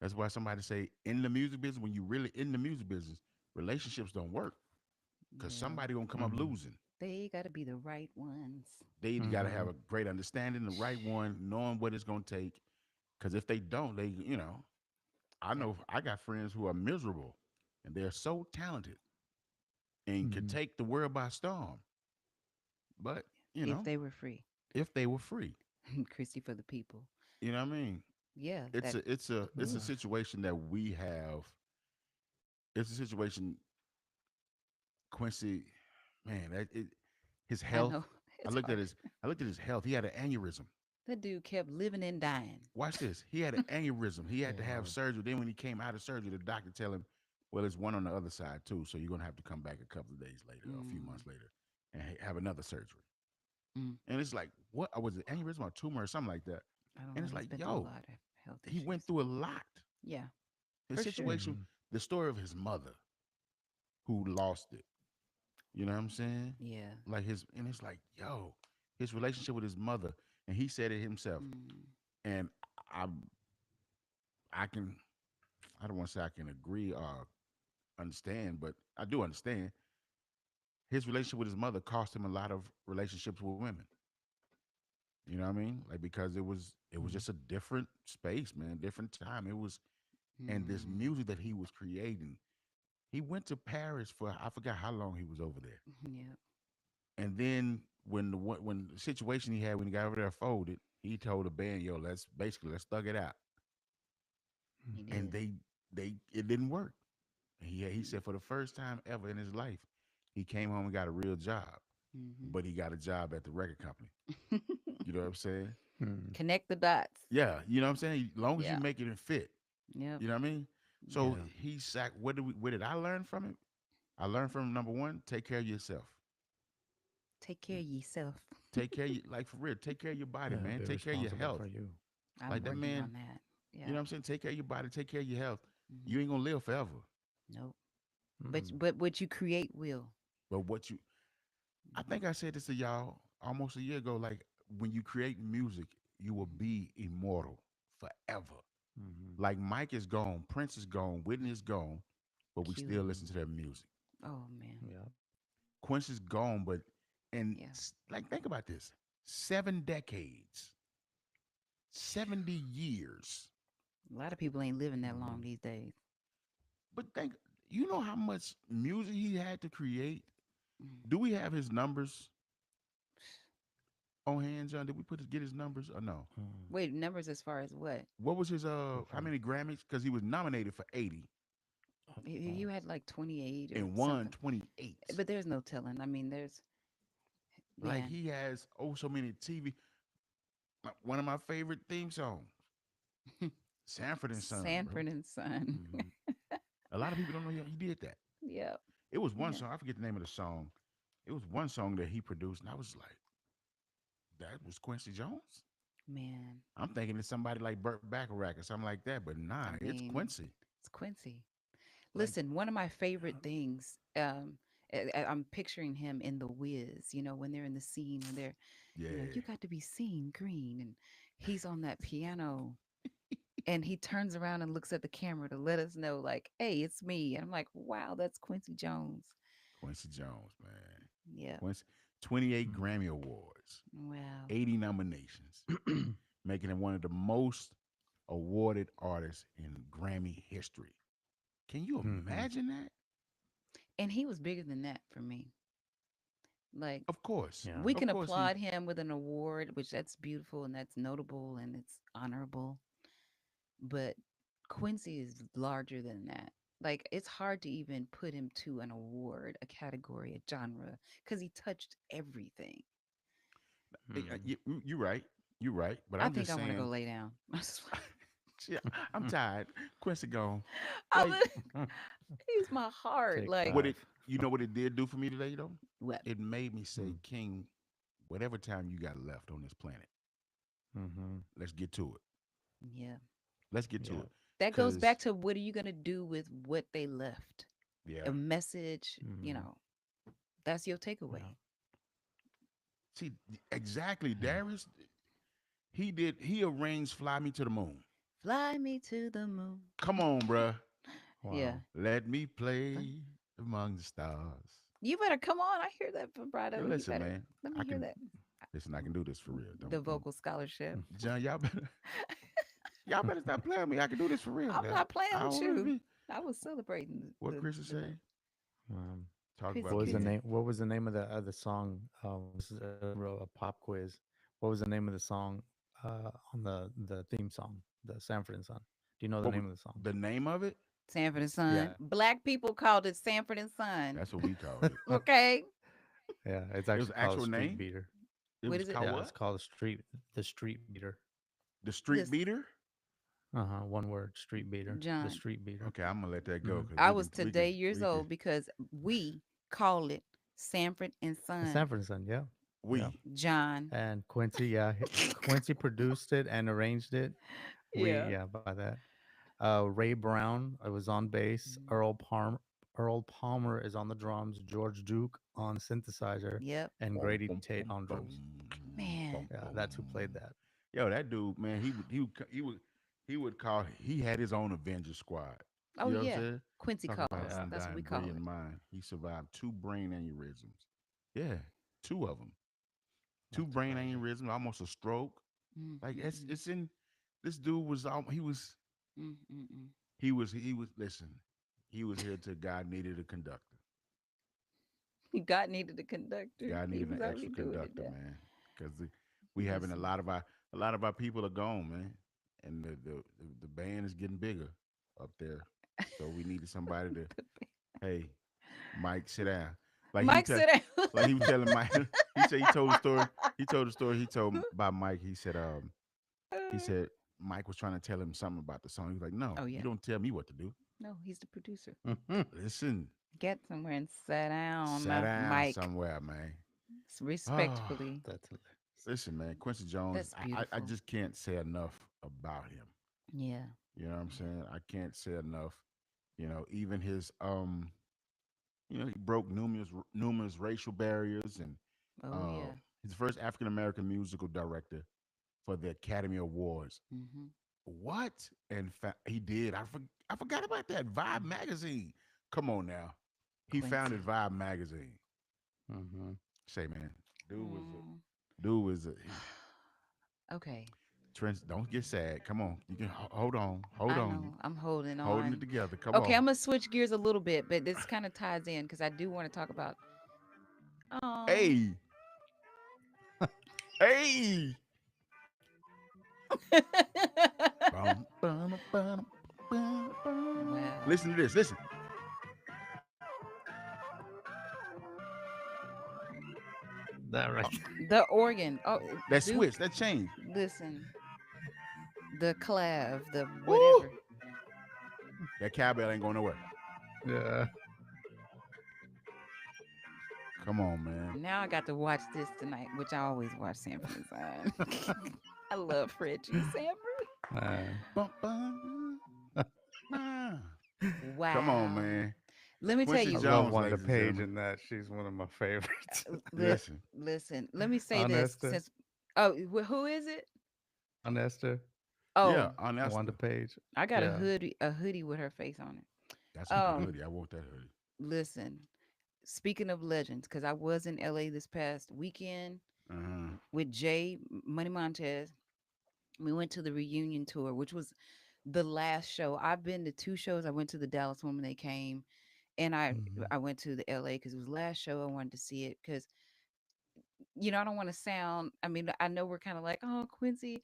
That's why somebody say in the music business, when you really in the music business, relationships don't work because Well, somebody gonna come up Hmm. losing. they got to be the right ones. They got to have Hmm. a great understanding, the right one, knowing what it's gonna take. Because if they don't, I Yep. know I got friends who are miserable, and they're so talented and could Hmm. take the world by storm. But you If know, they were free. if they were free, Christy for the people. you know what I mean. Yeah, It's that. a it's a it's a Ugh. situation that we have. It's a situation, Quincy. Man, his I health. know. I It's looked hard. at his. I looked at his health. He had an aneurysm. That dude kept living and dying. Watch this. He had an aneurysm. He had to have Lord. surgery. Then when he came out of surgery, the doctor tell him, "Well, there's one on the other side too. So you're gonna have to come back a couple of days later, or a few Mm, months later, and have another surgery." mm. And it's like, what was it? Aneurysm or tumor or something like that? I don't And know. it's He's like, been through a yo, lot of health he issues. went through a lot. Yeah, His for sure. situation, Hmm. the story of his mother who lost it. You know what I'm saying? Yeah. Like and it's like, yo, his relationship with his mother, and he said it himself. Mm, And I, I can, I don't want to say I can agree or understand, but I do understand. His relationship with his mother cost him a lot of relationships with women. You know what I mean? Like because it was Hmm. just a different space, man, different time. It was, and this mm, music that he was creating. He went to Paris for I forgot how long he was over there. yeah, And then when the situation he had when he got over there folded, he told the band, "Yo, let's thug it out." he And did. they it didn't work. He Mm, said for the first time ever in his life, he came home and got a real job, mm-hmm. but he got a job at the record company. You know what I'm saying? Hmm. Connect the dots. Yeah, you know what I'm saying. As long as you Yeah. make it and fit, Yep. you know what I mean. So Yep. Yeah. he sack. What did I learn from it? I learned from him, number one, take care of yourself. Take care of yourself. Take care of you, like for real. Take care of your body, Yeah. man. Be Take care of your responsible health. for you. I'm Like that working man, on that. you know Yeah. what I'm saying? Take care of your body, take care of your health. Hmm. You ain't gonna live forever. Nope. But Mm. but what you create will. But I Hmm. think I said this to y'all almost a year ago. Like when you create music, you will Hmm. be immortal forever. Hmm. Like Mike is gone, Prince is gone, Whitney is gone, but we Q. still listen Hmm. to their music. Oh man. Yeah. Quince is gone, but and Yeah. like think about this: 7 decades, 70 years. A lot of people ain't living that long Hmm. these days. But think, you know how much music he had to create. Mm. Do we have his numbers on hand, John? Did we get his numbers or no? Hmm. Wait, numbers as far as what? What was his how Perform. many Grammys? Because he was nominated for 80 You had like 28 or and won something. 28. But there's no telling. I mean, there's Like man. he has so many TV. One of my favorite theme songs, Sanford and Son, bro. Sanford and Son. Hmm. A lot of people don't know he did that. Yep. It was one Yeah. song. I forget the name of the song. It was one song that he produced, and I was like, that was Quincy Jones. Man. I'm thinking it's somebody like Burt Bacharach or something like that, but nah, I it's mean, Quincy. it's Quincy. Like, Listen, one of my favorite things, I'm picturing him in The Wiz, when they're in the scene when they're, yeah, you got to be seen green. And he's on that piano and he turns around and looks at the camera to let us know, like, hey, it's me. And I'm like, wow, that's Quincy Jones. Quincy Jones, man. Yeah. Quincy, 28 Hmm. Grammy Awards, Wow. 80 nominations, making him one of the most awarded artists in Grammy history. Can you Hmm. imagine that? And he was bigger than that for me. Like, Of course. Yeah. we Of can course he applaud him with an award, which that's beautiful and that's notable and it's honorable. But Quincy is larger than that. Like it's hard to even put him to an award, a category, a genre, because he touched everything. Mm. You right. You right. But I I'm think just I want to go saying. lay down. Yeah, I'm tired. Quincy gone. I Like li- He's my heart. Take Like what 5. it. You know what it did do for me today though? what? It made me Mm. say, King, whatever time you got left on this planet, Mm-hmm. let's get to it. Yeah. Let's get to Yeah. it. That goes Cause back to what are you gonna do with what they left? yeah. A message, Mm-hmm. that's your Yeah. takeaway. See, exactly, Yeah. Darius. He arranged Fly Me to the Moon. Fly me to the moon. Come on, bruh. Yeah. Wow. Let me Fly- play among the stars. You better come on. I hear that Yo, vibrato. You listen, better man. let me I hear can that. listen. I can do this for real. The vocal scholarship. John, y'all better stop playing with me. I can do this for real. I'm Now. not playing I with don't want to you. be. I was celebrating What Chris is the note. say? Um, Talk Quincy about what was the Quincy. King. name? What was the name of the song? This is a pop quiz. What was the name of the song on the theme song, the Sanford and Son? Do you know the What was name of the song? the name of it? Sanford and Yeah, Son. Black people called it Sanford and Son. That's what we called it. Okay. yeah. It's It was actually the called a actual Street name. Beater. It What was is it? called Yeah, it's what? called the Street Beater. The Street Listen, Beater. One word, Street Beater. The John, Street Beater. Okay, I'm gonna let that go Mm-hmm. because I was today years old because we call it Sanford and Son. Sanford and Son. Yeah, yeah. we John. And Quincy, yeah, Quincy produced it and arranged it. Yeah. Yeah, by that. Ray Brown, I was on bass. Mm. Earl Palmer is on the drums. George Duke on synthesizer, Yep. and boom, Grady boom, Tate boom, on drums. boom, Man. Yeah, boom. that's who played that. Yo, that dude, man, he would call. He had his own Avengers squad. Oh You know what I'm yeah. saying? Quincy Talk about calls. Yeah, That's what we undying call brilliant it. mind. He survived 2 brain aneurysms. Yeah, 2 of them. Two that's brain crazy. aneurysms, almost a stroke. Mm, Like mm, it's mm, it's in. This dude was he was mm, mm, mm. he was listen. He was here till God needed a conductor. God needed a conductor. God He needed an was already extra doing it conductor, now. man. Because we having Listen. a lot of our people are gone, man, and the band is getting bigger up there. So we needed somebody to, hey, Mike, sit down. Like Mike said it. like he was telling Mike. He told the story. He told the story. He told by Mike. He said Mike was trying to tell him something about the song. He was like, no, Oh you yeah. don't tell me what to do. No, he's the producer. Listen, Get somewhere and sit down, sit down Mike. somewhere, man. Oh, Respectfully. That's hilarious. listen, man, Quincy Jones, That's I beautiful. just can't say enough about him. Yeah. You know what I'm Yeah. saying? I can't say enough. Even his he broke numerous racial barriers and Oh uh yeah. he's the first African American musical director for the Academy Awards. Mm-hmm. What? He did. I forgot about that. Vibe Mm. magazine. Come on now. He founded Quincy. Vibe magazine. Mm-hmm. Say man, dude was Mm. dude was Okay. Trent, don't get sad. Come on. You can hold on. Hold I on. know. I'm holding Holding it on. together. Come Okay, on. I'm gonna switch gears a little bit, but this kind of ties in because I do want to talk about. Oh. Hey. Hey. Bum, bum, bum, bum, bum. Wow. Listen to this. Listen. That right. Uh, The organ. Oh, that Duke. switch, that change. Listen. The clav. The Woo! whatever. That cowbell ain't going nowhere. Yeah. Come on, man. Now I got to watch this tonight, which I always watch Sanford and Son. I love Fred G. Sanford. Man. Bum, bum, bum. Come on, Wow. man. Let me tell Quincy I you. love Jones, Wanda ladies and Page gentlemen. in that. She's one of my favorites. Listen. Listen. Let me say Aunt this Esther. since. Oh, who is it? Aunt Esther. Yeah, Oh, on Wanda Esther. Page. I got Yeah. a hoodie with her face on That's it. a good hoodie. I want that hoodie. Listen. Speaking of legends, because I was in LA this past weekend Uh-huh. with Jay Money Montez. We went to the reunion tour, which was the last show. I've been to 2 shows. I went to the Dallas one when they came, and Hmm. I went to the LA because it was the last show. I wanted to see it because I don't want to sound. I mean, I know we're kind of like, oh, Quincy,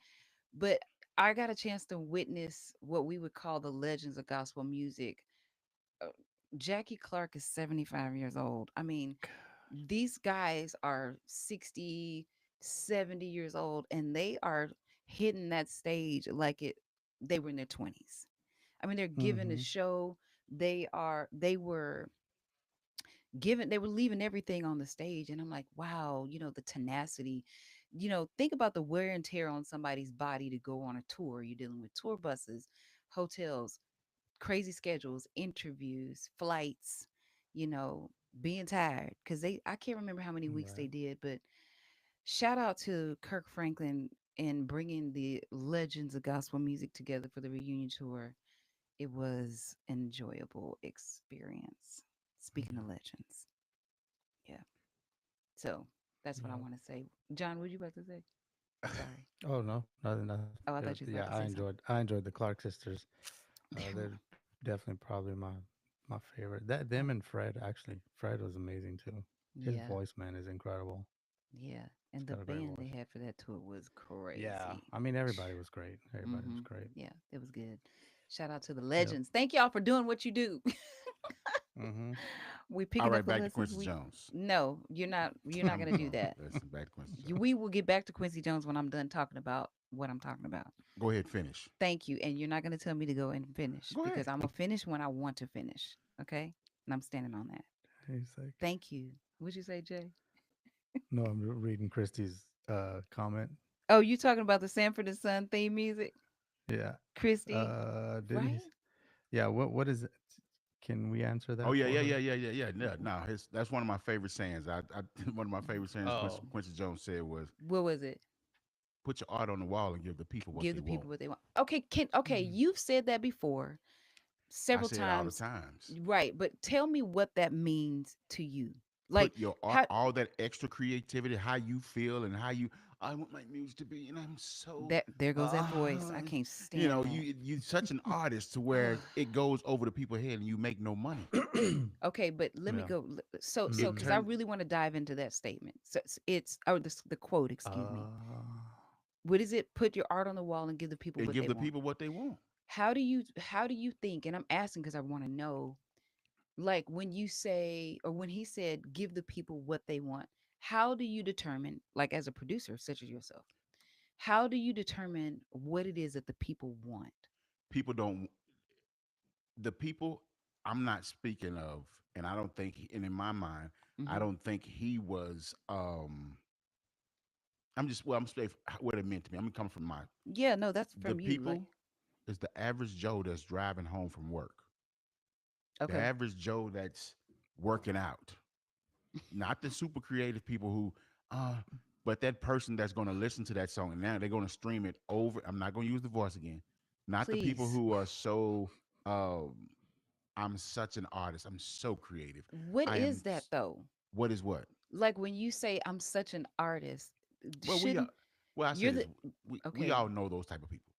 but I got a chance to witness what we would call the legends of gospel music. uh, Jackie Clark is 75 years old. I mean, these guys are 60 70 years old, and they are hitting that stage like they were in their 20s. I mean, they're giving a Mm-hmm. show. They were giving, they were leaving everything on the stage. And I'm like, wow, the tenacity. Think about the wear and tear on somebody's body to go on a tour. You're dealing with tour buses, hotels, crazy schedules, interviews, flights, you know, being tired. Cause I can't remember how many weeks they Right. did, but shout out to Kirk Franklin and bringing the legends of gospel music together for the reunion tour. It was enjoyable experience. Speaking of Yeah. legends, yeah. So that's what I Yeah. want to say. John, what you about to say? Sorry. Oh no, nothing, nothing. Oh, I thought you was Yeah, about to say something. I enjoyed the Clark sisters. They were. They're definitely probably my favorite. That Oh, them and Fred actually. Fred was amazing too. His yeah, voice, man, is incredible. yeah. And He's the got a great band they voice. had for that tour was Yeah, crazy. I mean everybody was great. Everybody Mm-hmm. was great. Yeah, it was good. Shout out to the Yep. legends. Thank y'all for doing what you do. Mm-hmm. We All picking up right, the back to lessons. Quincy We Jones. No, you're not. You're not gonna do that. Listen, back to Quincy Jones. We will get back to Quincy Jones when I'm done talking about what I'm talking about. Go ahead, finish. Thank you. And you're not gonna tell me to go and finish Go because ahead. I'm gonna finish when I want to finish. Okay, and I'm standing on that. He's like, Thank you. What'd you say, Jay? no, I'm reading Christie's comment. Oh, you talking about the Sanford and Son theme music, Yeah. Christy? Didn't he? Right? Yeah. What is it? Can we answer Oh that yeah, for yeah, yeah, her? yeah, yeah, yeah. No, no, that's one of my favorite sayings. One of my favorite sayings Oh. Quincy Jones said was, What was it? "Put your art on the wall and give the people what Give they the want." people what they want. Okay, Mm. you've said that before I several say it all the times. times. Right, but tell me what that means to you. Like Put your art, how all that extra creativity, how you feel, and how you. I want my music to be, and I'm so, that there goes that uh, voice. I can't stand that. you such an artist to where it goes over the people's head, and you make no money. Okay, but let me Yeah. go. So It Mm-hmm. because I turns. really want to dive into that statement. So it's or the quote. Excuse me. Uh, What is it? Put your art on the wall and give the people And what give they the want. people what they want. How do you think? And I'm asking because I want to know. Like when you say or when he said, give the people what they want. How do you determine, like as a producer such as yourself, how do you determine what it is that the people want? People don't. The people I'm not speaking of, and I don't think, and in my mind, I Hmm. don't think he was. I'm just well, I'm saying what it meant to me. I'm coming from my Yeah, no, that's the from you. Like, people is the average Joe that's driving home from work, the okay, average Joe that's working out, not the super creative people who, uh, but that person that's going to listen to that song and now they're going to stream it over. I'm not going to use the voice again. Not the people please. who are so. I'm such an artist. I'm so creative. What I is am. that though? What is what? Like when you say I'm such an artist, Well, we are. shouldn't Well, I say you're this. the We okay? all know those type of people.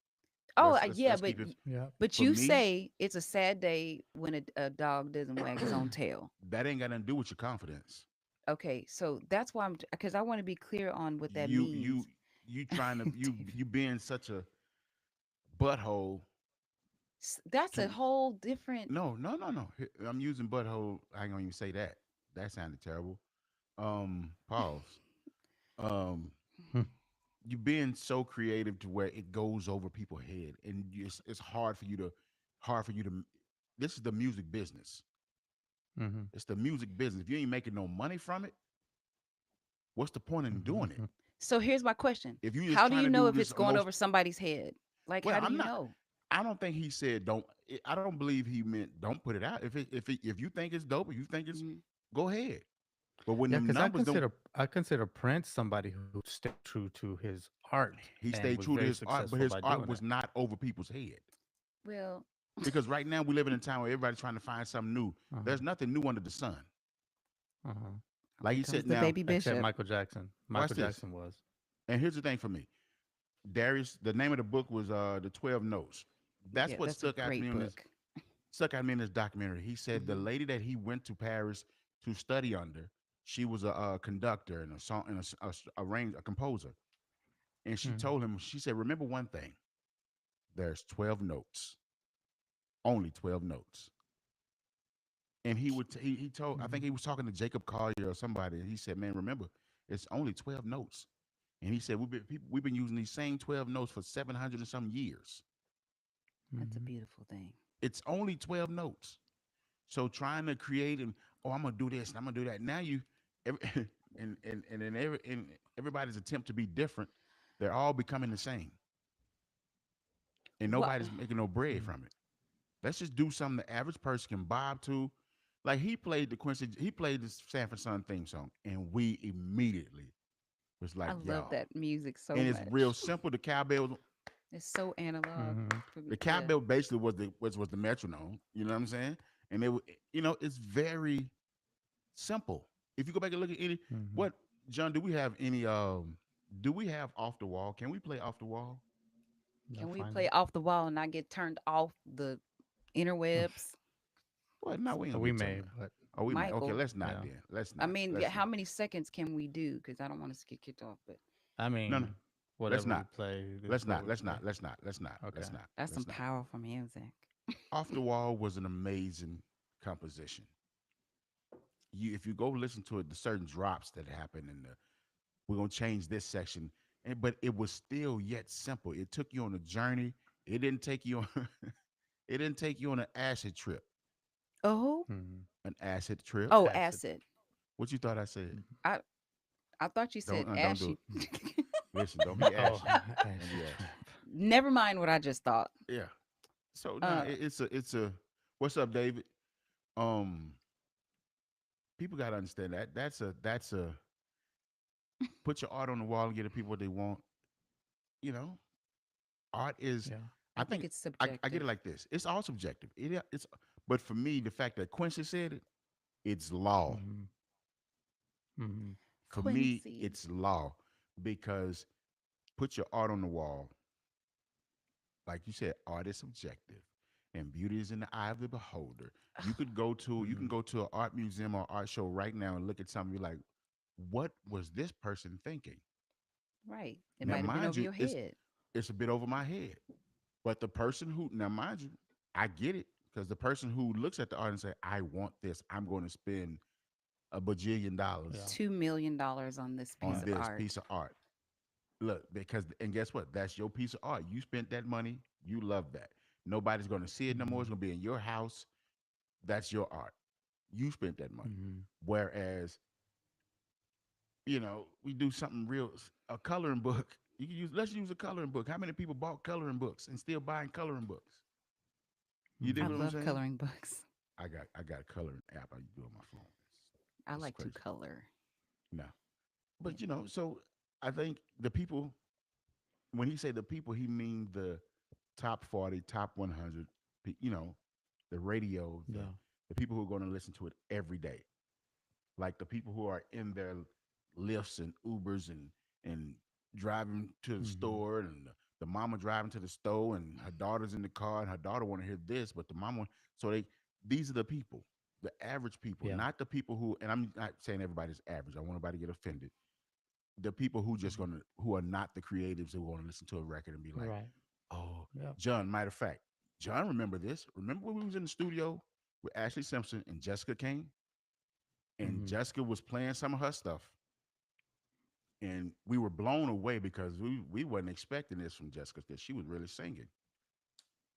Oh, yeah, Let's but keep it. yeah. but For you me, say it's a sad day when a dog doesn't wag his own tail. that ain't got nothing to do with your confidence. Okay, so that's why I'm because I want to be clear on what that You you means. you trying to David. you being such a butthole That's a to whole different. no. I'm using butthole. I ain't gonna even say that. That sounded terrible. Pause. Um, Hmm. you being so creative to where it goes over people's head, and it's hard for you to. This is the music business. Mm-hmm. It's the music business. If you ain't making no money from it, what's the point in doing it? Mm-hmm. So here's my question: If you just how do trying you to know do if this it's going most, over somebody's head? Like, well, how do I'm you not. know? I don't think he said don't. I don't believe he meant don't put it out. If you think it's dope, if you think it's, Hmm. go ahead. But when Yeah, them because numbers don't, I consider Prince somebody who stayed true to his art he and stayed was true to very his art, but successful his by art doing was it. not over people's head. Well, Because right now we live in a time where everybody's trying to find something new. Uh-huh. There's nothing new under the sun. Uh-huh. Like here he comes said the now, baby Except bishop. Michael Jackson. watch Michael this. Jackson was. And here's the thing for me. Darius, the name of the book was the 12 Notes. That's Yeah, what that's a great book. stuck out to me in this documentary. He said the Hmm. lady that he went to Paris to study under, she was a conductor and a song and a composer. And she Mm. told him, she said, remember one thing: there's 12 notes, only 12 notes. And he told, I think Mm. he was talking to Jacob Collier or somebody. And he said, man, remember, it's only 12 notes. And he said we've been using these same 12 notes for 700 and some years. That's a Hmm. beautiful thing. It's only 12 notes. So trying to create and oh, I'm gonna do this and I'm gonna do that. Now you, every, and everybody's attempt to be different, they're all becoming the same, and What? nobody's making no bread Hmm. from it. Let's just do something the average person can bob to. Like he played the Sanford Son theme song, and we immediately was I like, love yo. that music so And it's real much. simple. The cowbell, It's so analog Hmm. for me. the Yeah. cowbell basically was the metronome. You know what I'm saying? And it's very simple. If you go back and look at any Hmm. what John, do we have off the wall? Can we play off the wall? Can They'll we find play it. off the wall and not get turned off the interwebs? Well, no, we ain't gonna We get turned may, around. but Oh, we might. Okay, Michael. let's not yeah. then. Let's I not. mean, yeah, Let's how not. many seconds can we do? Because I don't want us to get kicked off. But I No, no. mean, Let's whatever we not. play is Let's what not. we Let's play. not. Let's not. Let's not. Okay. Let's not. that's some Let's not. powerful music. Off the Wall was an amazing composition. If you go listen to it, the certain drops that happen and we're gonna change this section, but it was still yet simple. It took you on a journey. It didn't take you on. It didn't take you on an acid trip. Oh, Hmm. An acid trip. oh, Acid. acid. What you thought I said? Hmm. I I thought you said Don't do ashy. it. Listen, don't be Oh, ashy. Don't be acid ashy. trip. Never mind what I just thought. Yeah. So now Uh, it's a. What's up, David? Um, people got to understand that that's a put your art on the wall and get the people what they want. You know, art is. Yeah. I I think think it's I get subjective. it like this. It's all subjective. It's but for me, the fact that Quincy said it, it's law. Hmm. Hmm. For me, Quincy. it's law because put your art on the wall. Like you said, art is subjective, and beauty is in the eye of the beholder. You can Hmm. go to an art museum or art show right now and look at something. You're like, what was this person thinking? Right. It Now, might have been mind over you, your head. it's a bit over my head, but the person who now, mind you, I get it because the person who looks at the art and say, I want this, I'm going to spend a bajillion Yeah. dollars $2 million on this on piece of Right. this piece art. of art. Look, because and guess what? That's your piece of art. You spent that money. You love that. Nobody's going to see it no more. It's Hmm. going to be in your house. That's your art. You spent that money. Hmm. Whereas, we do something real, a coloring book. You can use let's use a coloring book. How many people bought coloring books and still buying coloring books? You dig I what Hmm. I'm love saying? coloring books. I got a coloring app I do on my phone. I It's like to crazy. color. No. Yeah. But so I think the people when he say the people, he mean the top 40, top 100, the radio, Yeah. the people who are going to listen to it every day. Like the people who are in their lifts and Ubers and driving to the Hmm. store and the mama driving to the store and her daughter's in the car and her daughter want to hear this, but the mama so these are the people, the average people, Yeah. not the people who and I'm not saying everybody's average. I want nobody to get offended. The people Hmm. who are not the creatives who want to listen to a record and be like, Right. oh, Yep. John, matter of fact, John, remember this? Remember when we was in the studio with Ashley Simpson and Jessica came? And Hmm. Jessica was playing some of her stuff. And we were blown away because we wasn't expecting this from Jessica because she was really singing.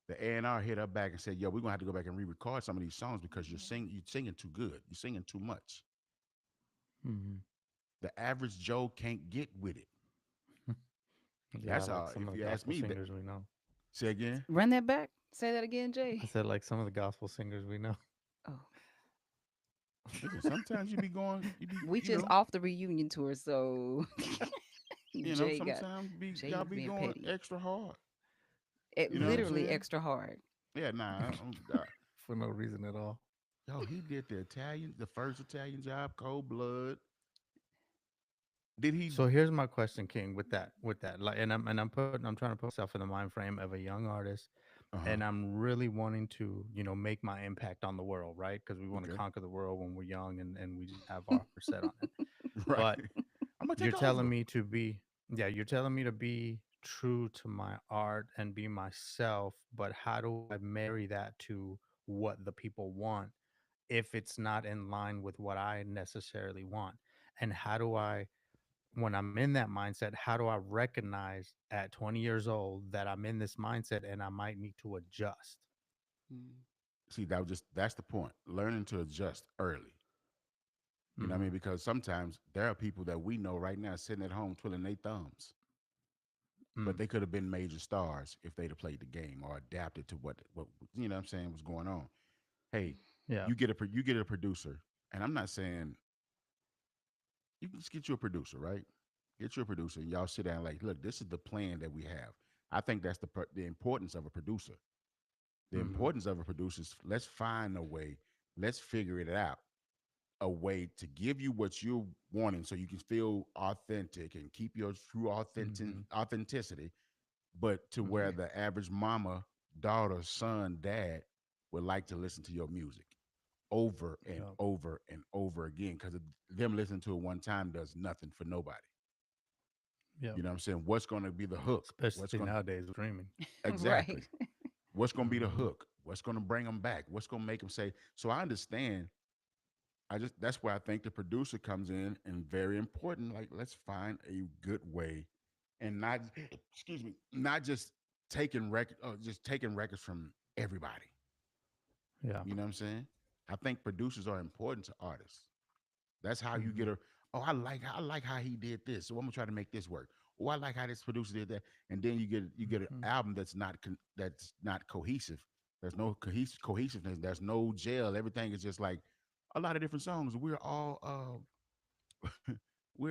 The A&R hit her back and said, "Yo, we're gonna have to go back and re-record some of these songs because you're singing too good. You're singing too much. Hmm. The average Joe can't get with it." Yeah, That's like how. some If of the you ask gospel me, singers we know. say again. Run that back. Say that again, I Jay. said like some of the gospel singers we know. Oh, Listen, sometimes you be going, you be, we just off the reunion tour, so Jay got sometimes be Jay y'all was be being going petty. extra hard. It You know what I'm literally saying? extra hard. Yeah, nah. For no reason at all. Yo, he did the first Italian job, cold blood. Did he? So here's my question, King. With that, like, I'm trying to put myself in the mind frame of a young artist, Uh huh. and I'm really wanting to, make my impact on the world, right? Because we want to Okay. conquer the world when we're young, and we just have our heart set on it. Right. But I'm gonna you're take telling over. me to be, yeah, you're telling me to be true to my art and be myself. But how do I marry that to what the people want if it's not in line with what I necessarily want? And how do I when I'm in that mindset, how do I recognize at 20 years old that I'm in this mindset and I might need to adjust? Mm. See, that's the point. Learning to adjust early. You know what I Mm-hmm. mean? Because sometimes there are people that we know right now sitting at home twiddling their thumbs, but Mm. they could have been major stars if they'd have played the game or adapted to what you know what I'm saying was going on. Hey, Yeah. you get a producer, and I'm not saying you can just get you a producer, right? Get you a producer, and y'all sit down like, look, this is the plan that we have. I think that's the importance of a producer. The Mm-hmm. importance of a producer is let's find a way, let's figure it out, a way to give you what you're wanting, so you can feel authentic and keep your true Mm-hmm. authenticity, but to Mm-hmm. where the average mama, daughter, son, dad would like to listen to your music over and Yeah. over and over again, because them listening to it one time does nothing for nobody. Yeah. You know what I'm saying? What's going to be the hook? What's Especially going nowadays with streaming. exactly? Right. What's going to be the Mm-hmm. hook? What's going to bring them back? What's going to make them say? So I understand. I just that's where I think the producer comes in and very important. Like, let's find a good way, and not excuse me, not just taking records from everybody. Yeah. You know what I'm saying? I think producers are important to artists. That's how you Mm-hmm. get a. Oh, I like how he did this, so I'm gonna try to make this work. Oh, I like how this producer did that, and then you get an Mm-hmm. album that's not cohesive. There's no cohesiveness. There's no gel. Everything is just like a lot of different songs. We're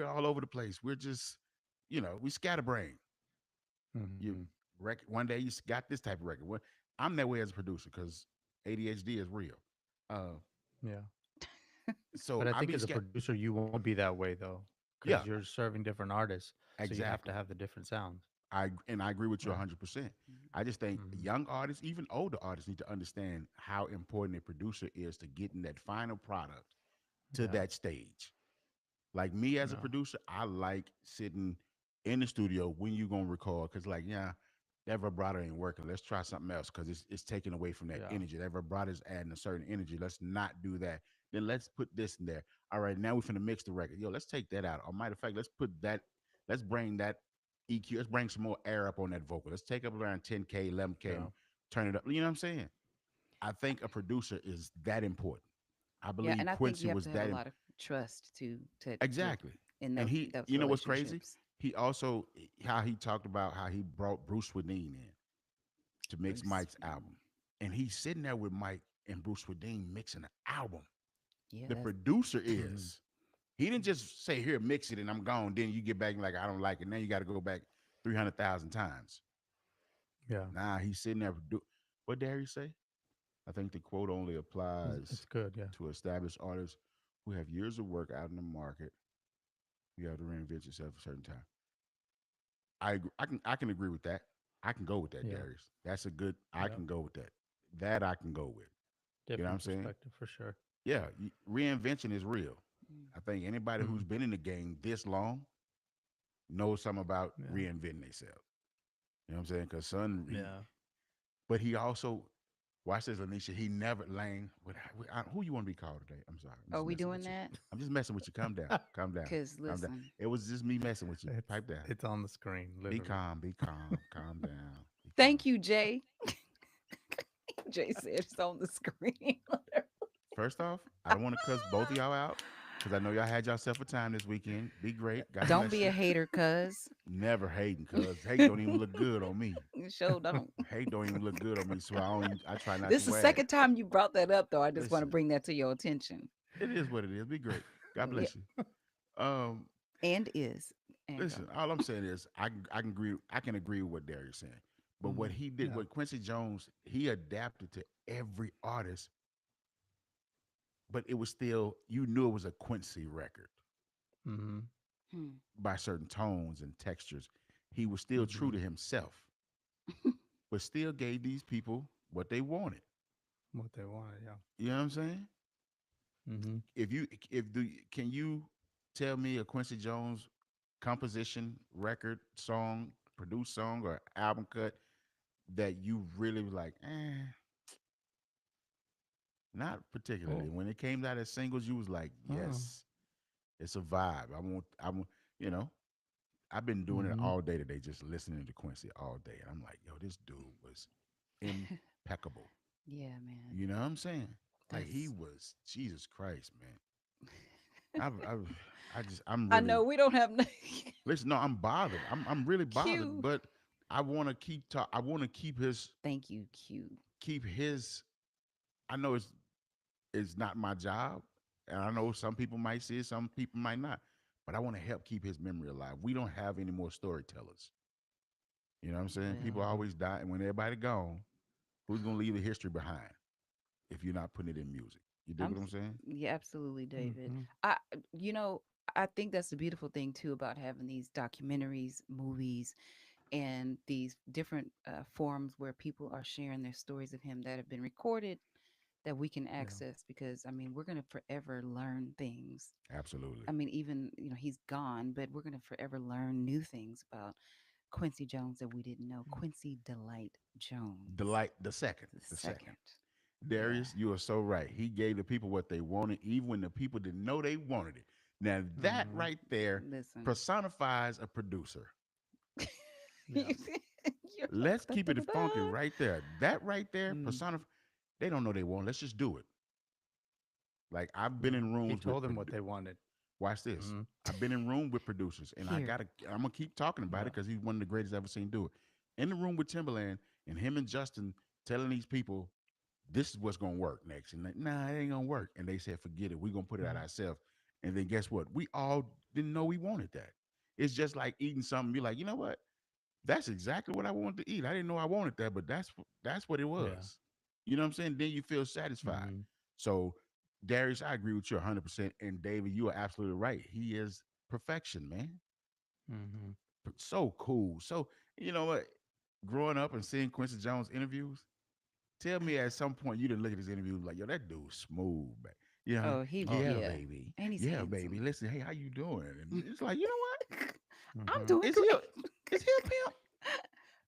all over the place. We're just we scatterbrain. You Mm-hmm. one day got this type of record. Well, I'm that way as a producer because ADHD is real. Uh, Yeah. so But I I think be as a scat. producer, you won't be that way though, because Yeah, you're serving different artists, so you have to exactly. have the different sounds. I agree with you Right. 100%. I just think Mm-hmm. young artists, even older artists, need to understand how important a producer is to getting that final product to Yeah. that stage. Like me as a Yeah. producer, I like sitting in the studio when you gonna record, because like, yeah, that vibrato ain't working. Let's try something else because it's taking away from that Yeah. energy. That vibrato is adding a certain energy. Let's not do that. Then let's put this in there. All right, now we're finna mix the record. Yo, let's take that out. Or matter of fact, let's bring that EQ, let's bring some more air up on that vocal. Let's take up around 10K, 11K Yeah. and turn it up. You know what I'm saying? I think a producer is that important. I Yeah, believe and I think Quincy you have was to have a that lot of trust to exactly. in And he, those you know what's crazy? relationships. He also how he talked about how he brought Bruce Swedeen in to mix Bruce. Mike's album, and he's sitting there with Mike and Bruce Swedeen mixing an album. Yeah, The that's producer Mm-hmm. is. He didn't just say, "Here, mix it," and I'm gone. Then you get back and like, I don't like it. Now you got to go back 300,000 times. Yeah. Nah, he's sitting there. What dare he say? I think the quote only It's applies good. Yeah. to established artists who have years of work out in the market. You have to reinvent yourself a certain time. I can agree with that. I can go with that, Yeah. Darius. That's a good. I Yeah. can go with that. That I can go with. You know what I'm Different saying? perspective for sure. Yeah, reinvention is real. mm, I think anybody Mm-hmm. who's been in the game this long knows something about Yeah. reinventing themselves. You know what I'm saying? Because son, Yeah. but he also watch this, Lanisha. He never Lane. Who you want to be called today? I'm sorry. I'm are just we messing doing with you. that? I'm just messing with you. Calm down. Calm down. Because Calm down. listen, It was just me messing with you. It's Pipe down. it's on the screen, Be literally. calm. Be calm. Calm down. Be calm. thank you, Jay. Jay said it's on the screen. First off, I don't want to cuss both of y'all out because I know y'all had yourself a time this weekend. Be great. God Don't bless be a you. hater, cuz. Never hating, cuz hate don't even look good on me. Show don't. Hate don't even look good on me, so I try not This to is the wear it. second time you brought that up, though. I just want to Listen, bring that to your attention. it is what it is. Be great. God Yeah, bless you. Um, and is and go. listen, all I'm saying is I can agree with what Darius saying. But what Mm-hmm. he did, Yeah. what Quincy Jones, he adapted to every artist, but it was still you knew it was a Quincy record Mm-hmm. Hmm. by certain tones and textures. He was still true Mm-hmm. to himself, but still gave these people what they wanted. What they wanted. Yeah. You know what I'm saying? Mm-hmm. If the can you tell me a Quincy Jones composition, record, song, produced song, or album cut that you really was like, not particularly. Oh. When it came out as singles, you was like, Oh. yes, it's a vibe. I want. You know, I've been doing it Mm-hmm. all day today, just listening to Quincy all day. And I'm like, yo, this dude was impeccable. Yeah, man. You know what I'm saying? Like he That's was Jesus Christ, man. I've I'm I really know we don't have no listen. No, I'm bothered. I'm really bothered. Q. But I want to keep talk. I want to Thank you, Q. keep his. I know it's not my job, and I know some people might see it, some people might not. But I want to help keep his memory alive. We don't have any more storytellers. You know what I'm saying? People Well, Mm-hmm. always die, and when everybody gone, who's gonna leave the history behind if you're not putting it in music? You dig I'm what I'm saying? yeah, absolutely, David. Mm-hmm. I you know, I think that's the beautiful thing too about having these documentaries, movies, and these different forums where people are sharing their stories of him that have been recorded that we can Yeah. access because I mean, we're going to forever learn things. Absolutely. I mean, even, he's gone, but we're going to forever learn new things about Quincy Jones that we didn't know. Quincy Delight Jones Delight the second, the the second. second. Yeah. Darius, you are so right. He gave the people what they wanted, even when the people didn't know they wanted it. Now that Mm-hmm. right there Listen. personifies a producer. Yeah. You're like, Let's da, keep da, it da, funky da. right there. That right there Mm, personify. They don't know they want. Let's just do it. Like I've been Yeah. in He rooms with. told them what they wanted. Watch this. Mm-hmm. I've been in room with producers, and I here. gotta. I'm gonna keep talking about Yeah. it because he's one of the greatest I've ever seen do it. In the room with Timberland and him and Justin telling these people this is what's gonna work next, and like, nah, it ain't gonna work. And they said, forget it. We're gonna put it out Mm-hmm. ourselves. And then guess what? We all didn't know we wanted that. It's just like eating something. Be like, you know what? That's exactly what I wanted to eat. I didn't know I wanted that, but that's what it Yeah. was. You know what I'm saying? Then you feel satisfied. Mm-hmm. So, Darius, I agree with you 100%. And David, you are absolutely right. He is perfection, man. Mm-hmm. So cool. So, you know what? Growing up and seeing Quincy Jones interviews, tell me at some point you didn't look at his interview like, yo, that dude's smooth, man. You know, Oh, he, Oh yeah, yeah. yeah. baby. And he's Yeah, baby. handsome. Listen, hey, how you doing? And it's like, you know what? I'm Mm-hmm. doing Is he a, great. is he a pimp?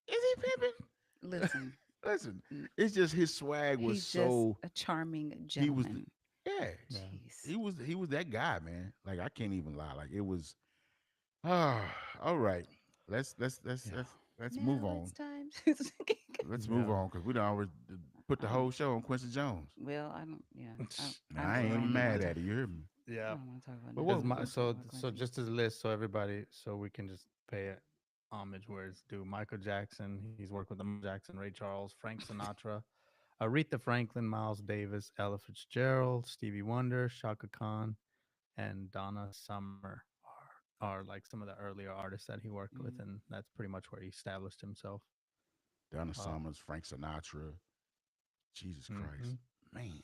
Is he pimping? Listen, Listen, n- it's just his swag was he's just so a charming he was the, gentleman. yeah, Yeah. Jeez. he was that guy, man. Like I can't even lie. Like it was all right. Yeah. Let's move Now on. it's time to. Let's move Yeah. on because we don't always put the um, whole show on Quincy Jones. well, I don't, yeah. Now I I ain't don't even even want mad to talk. at it. You hear me? I Yeah. don't want to talk about But Because what? nothing. I my want to talk so about so Quincy. just as a list, so everybody, so we can just pay it homage where it's due. Michael Jackson, he's worked with the Michael Jackson, Ray Charles, Frank Sinatra, Aretha Franklin, Miles Davis, Ella Fitzgerald, Stevie Wonder, Shaka Khan, and Donna Summer are like some of the earlier artists that he worked with, Mm. and that's pretty much where he established himself. Donna Uh, Summers, Frank Sinatra. Jesus hmm Christ, man.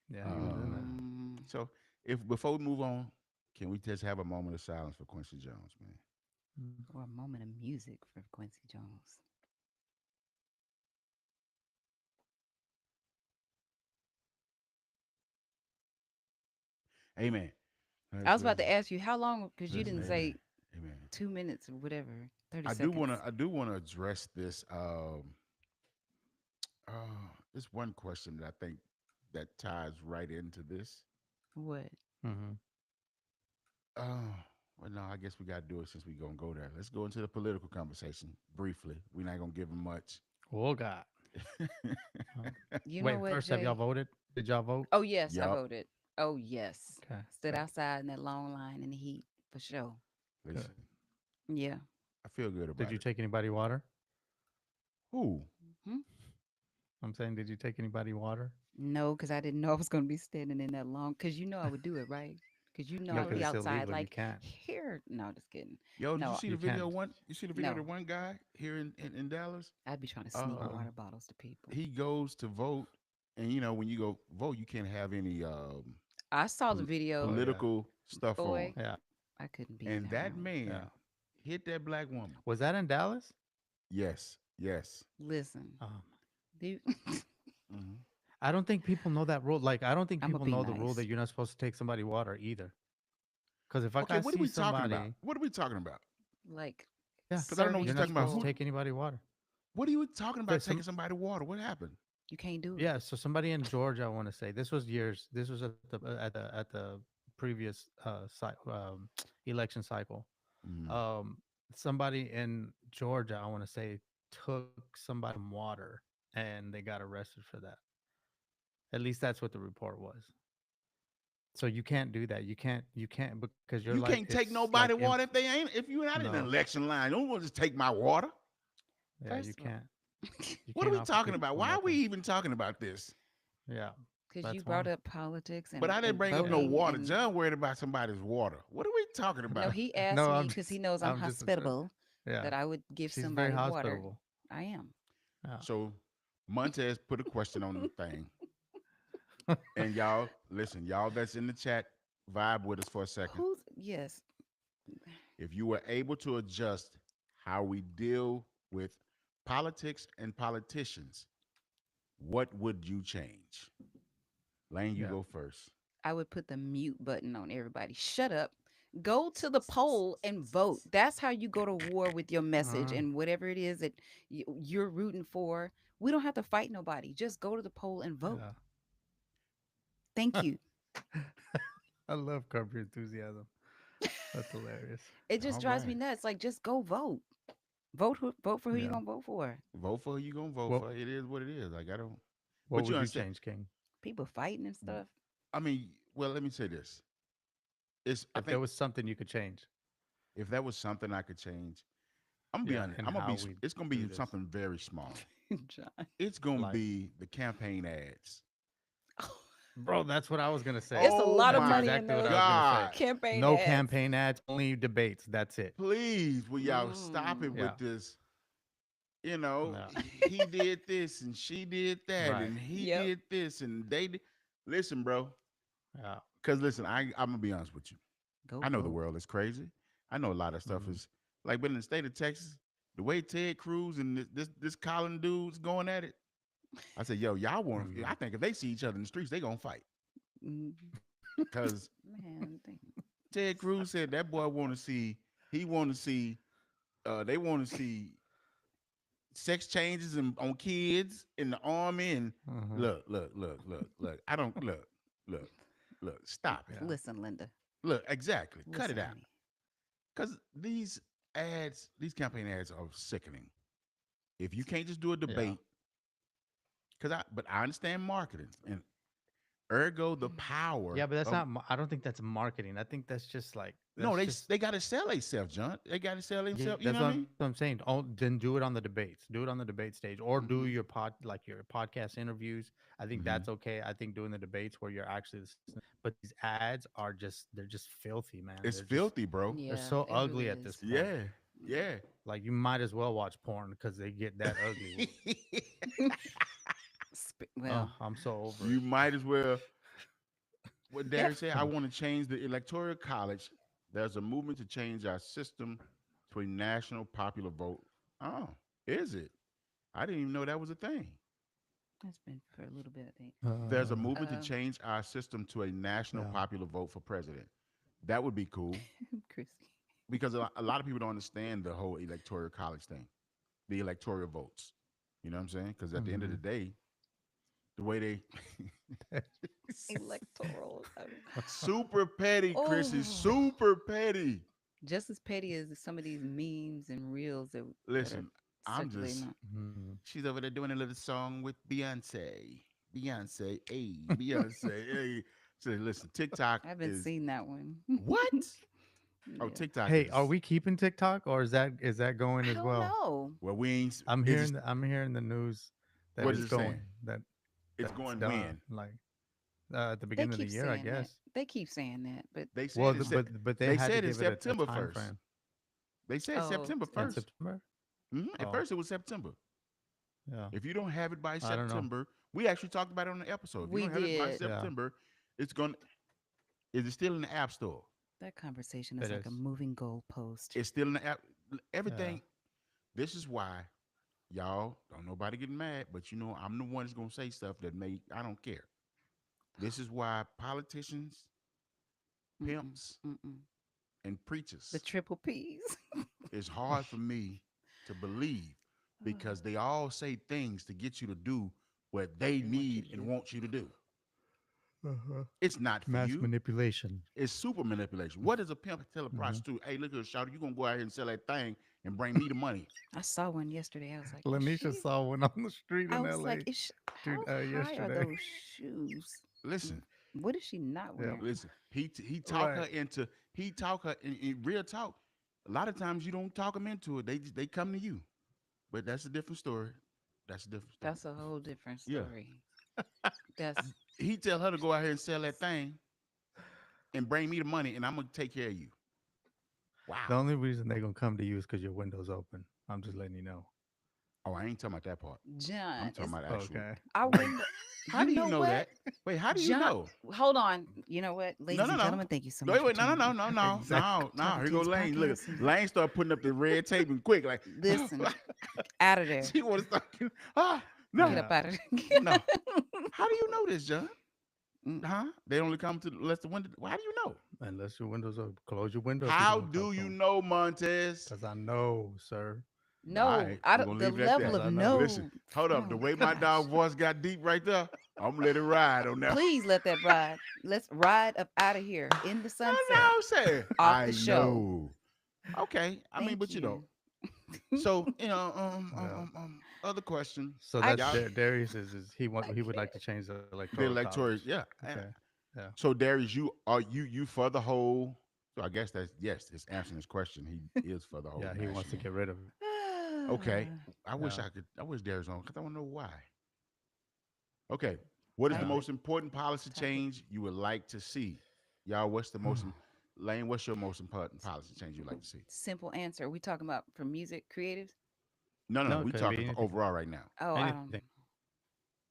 Yeah, he was in there. Mm. So if before we move on, can we just have a moment of silence for Quincy Jones, man? Mm. Or a moment of music for Quincy Jones. Amen. I Let's was about let's to ask you how long, because you listen. didn't Amen. say Amen. 2 minutes or whatever, 30 I seconds. do wanna address this this one question that I think that ties right into this. What? Mm-hmm. Uh well no, I guess we gotta do it since we gonna go there. Let's go into the political conversation briefly. We're not gonna give him much. Oh God. Uh, You know Wait, what, first, have y'all Jay? voted? Did y'all vote? Oh, yes, I Yup. voted. Oh, yes. Okay, Stood good, outside in that long line in the heat for sure. good. Listen, Yeah. I feel good Did about you it. take anybody water? Who? Hmm? I'm saying, did you take anybody water? No, because I didn't know I was going to be standing in that long. Because you know I would do it, right? Because you know No, I would because be it's outside illegal. You like, can't. here. No, just kidding. Yo, did you No, see the You video can't. one you see the video of the no. one guy here in Dallas? I'd be trying to sneak Uh Uh-uh. water bottles to people. he goes to vote and you know when you go vote you can't have any I saw the Oh video, yeah, political stuff on. boy. yeah, I couldn't be in And that that room. yeah. man hit that black woman. Was that in Dallas? Yes, yes. Listen, Um, dude, Hmm. I don't think people know that rule. Like, I don't think I'm going to people be know the rule that nice. you're not supposed to take somebody water either. Because if like Okay, I what are see we talking about? somebody, What are we talking about? Like, yeah, Because I don't know what serving you're you're not talking about. supposed to Who? people, take anybody water. What are you talking But about? Taking somebody water? What happened? you can't do it. yeah, so somebody in Georgia, I want to say this was years. This was at the previous election cycle. Mhm. Um, somebody in Georgia, I want to say, took somebody some water, and they got arrested for that. At least that's what the report was. So you can't do that. You can't because you're You like can't take it's like nobody water if they ain't if you're not in the no, election line. Don't want to just take my water. yeah, you First of all, can't. You What are can't we offer talking people about? Why are we nothing. even talking about this? Yeah, because you that's brought why. up politics But I didn't and bring up no Yeah. voting, water. and John worried about somebody's water. What are we talking no, about? he asked No, me because he knows I'm I'm just hospitable yeah. that I would give She's very somebody water. hospitable. I am. Yeah. So Montez put a question on the thing. And y'all, listen, y'all that's in the chat, vibe with us for a second. Who's yes? If you were able to adjust how we deal with politics and politicians, what would you change? Lane, you Yeah. go first. I would put the mute button on everybody. Shut up. Go to the poll and vote. That's how you go to war with your message Uh, and whatever it is that you're rooting for. We don't have to fight nobody. Just go to the poll and vote. yeah. Thank you. I love Curb Your Enthusiasm. That's hilarious. It just All drives me right. nuts. Like, just go vote. Vote for who you Yeah. gonna vote for. Vote for who you gonna vote What for. It is what it is. Like I don't What but you would you understand. change, King? People fighting and stuff. I mean, well, let me say this. It's I If there think was something you could change, if that was something I could change, I'm gonna be yeah, honest. and I'm gonna how be. we It's gonna do be this, something very small. John. It's gonna like, be the campaign ads. bro, that's what I was gonna say. It's a Oh lot of That's my money in exactly what those I was gonna say. God! campaign No ads. campaign ads, only debates. That's it. Please, will y'all stop it Mm. Yeah. with this? You know, Yeah. he did this and she did that Right. and he Yep. did this and they did. Listen, bro. Yeah. Because listen, I'm gonna be honest with you. Go I know the vote. world is crazy. I know a lot of stuff Hmm. is like, but in the state of Texas, the way Ted Cruz and this Colin dude's going at it, I said, yo, y'all want to. Hmm. I think if they see each other in the streets, they gonna fight. Mm, Cause man, Ted Cruz said that boy want to see. He want to see. They want to see sex changes on kids in the army. And Hmm. look. I don't look, Stop it. Yeah. listen, Linda. Look, exactly. Cut it Listen, out. honey. Cause these campaign ads are sickening. If you can't just do a Yeah. debate, but I understand marketing and ergo the power Yeah, but that's of not. I don't think that's marketing. I think that's just like no, that's just they got to sell themselves, John. They got to sell yeah. themselves. You That's know what what I mean? I'm saying. Oh, then do it on the debates. Do it on the debate stage, or do Mm-hmm. your your podcast interviews. I think Hmm. that's okay. I think doing the debates where you're actually listening. But these ads are just they're just filthy, man. It's filthy, bro. They're Yeah, so it ugly really at this is. point. Yeah, yeah. Like you might as well watch porn because they get that ugly. Oh, Well, I'm so over You it. might as well. What yeah. Derek said, I want to change the electoral college. There's a movement to change our system to a national popular vote. Oh, is it? I didn't even know that was a thing. That's been for a little bit, I think. There's a movement to Um, change our system to a national Yeah. popular vote for president. That would be cool Chrissy. because a lot of people don't understand the whole electoral college thing, the electoral votes. You know what I'm saying? Because at the end of the Hmm. day, the way they Electoral. super petty, Chrissy, Oh, super petty. just as petty as some of these memes and reels that are Listen, I'm circulating just on. Hmm. she's over there doing a little song with Beyonce. Beyonce, hey. So listen, TikTok I haven't is seen that one. what? Oh, Yeah. TikTok Hey, are is we keeping TikTok or is that going I as don't well? know. well, we ain't. I'm Is it? hearing I'm hearing the news What that is it's it saying? going It's that it's going done when? like at the They beginning of the keep year, I saying that. guess. They keep saying that, but They Well, said it's but they they had to said it's give it a September time first. frame They said oh, September in first. September. At Oh, first, it was September. yeah. If you don't have it by I don't know. September, we actually talked about it on the episode. If you we don't have it by did. Yeah, September, it's going. to Is it still in the App Store? That conversation it is like a is. moving goalpost. It's still in the app. Yeah. Everything. This is why y'all don't nobody get mad, but you know I'm the one that's gonna say stuff that may I don't care. This is why politicians, Mm-mm, pimps, mm-mm. and The preachers triple P's. it's hard for me to believe because they all say things to get you to do what they they want you need to and do. want you to do. Uh-huh. It's not for Mass you. manipulation. It's super manipulation. What does a pimp tell a Hmm. prostitute? Hey, look at shawty, you gonna go out here and sell that thing and bring me the money. I saw one yesterday. I was like, is Lanisha she? saw one on the street I in was like, LA, is she, how dude, high are yesterday. those shoes? Listen, What is she not Yeah, wearing? listen. He talk her right. into he talk her in real talk. A lot of times you don't talk them into it. They come to you. But that's a different story. That's a different story. That's a whole different Yeah. story. That's He tell her to go out here and sell that thing and bring me the money and I'm gonna take care of you. The Wow. only reason they're gonna come to you is because your window's open. I'm just letting you know. Oh, I ain't talking about that part. I'm John. talking It's about actual. Okay. our Wait, window. how You do you know know what? that? Wait, how do you John, know? hold on. You know what, No, ladies no, and no. gentlemen, thank you so much Wait, for wait, no, no, tuning no, in. no, no, Exactly. no, no. Talking Here go Tuesday Lane. Look, podcast. And Lane started putting up the red tape and quick, like, listen, out of there. she want to start. Ah, Get no, up Yeah. out of no. there. How do you know this, John? Mm, Huh? They only come to unless the window. How do you know? Unless your window's open, close your window if you How don't talk do to you them. know, Montez? Cause I know, sir. All no, right, I we're don't, gonna the leave it at level Cause that. of I know. Listen, no. hold up. The Oh way my gosh. dog voice got deep right there, I'm gonna let it ride on that. Please let that ride. Let's ride up out of here in the I sunset, know, say off the I show. know. Okay, I mean, Thank but you. so Yeah. other question, So I that's y'all, Darius is I he would like to can't. change the the electoral electoral, college. yeah. Okay. Yeah. So Darius, you for the whole? So I guess that's yes. It's answering his question. He is for the whole Yeah. He wants to national. get rid of it. Okay, I wish Yeah. I could. I wish Darius on because I want to know why. Okay, what is the Yeah. Title it. most important policy Title change you would like to see? Y'all, what's the most Lane? What's your most important it. policy change you'd like to see? Simple answer. We talking about for music creatives? No, no, no. No, it We could be talking for anything. overall right now. Oh, I don't.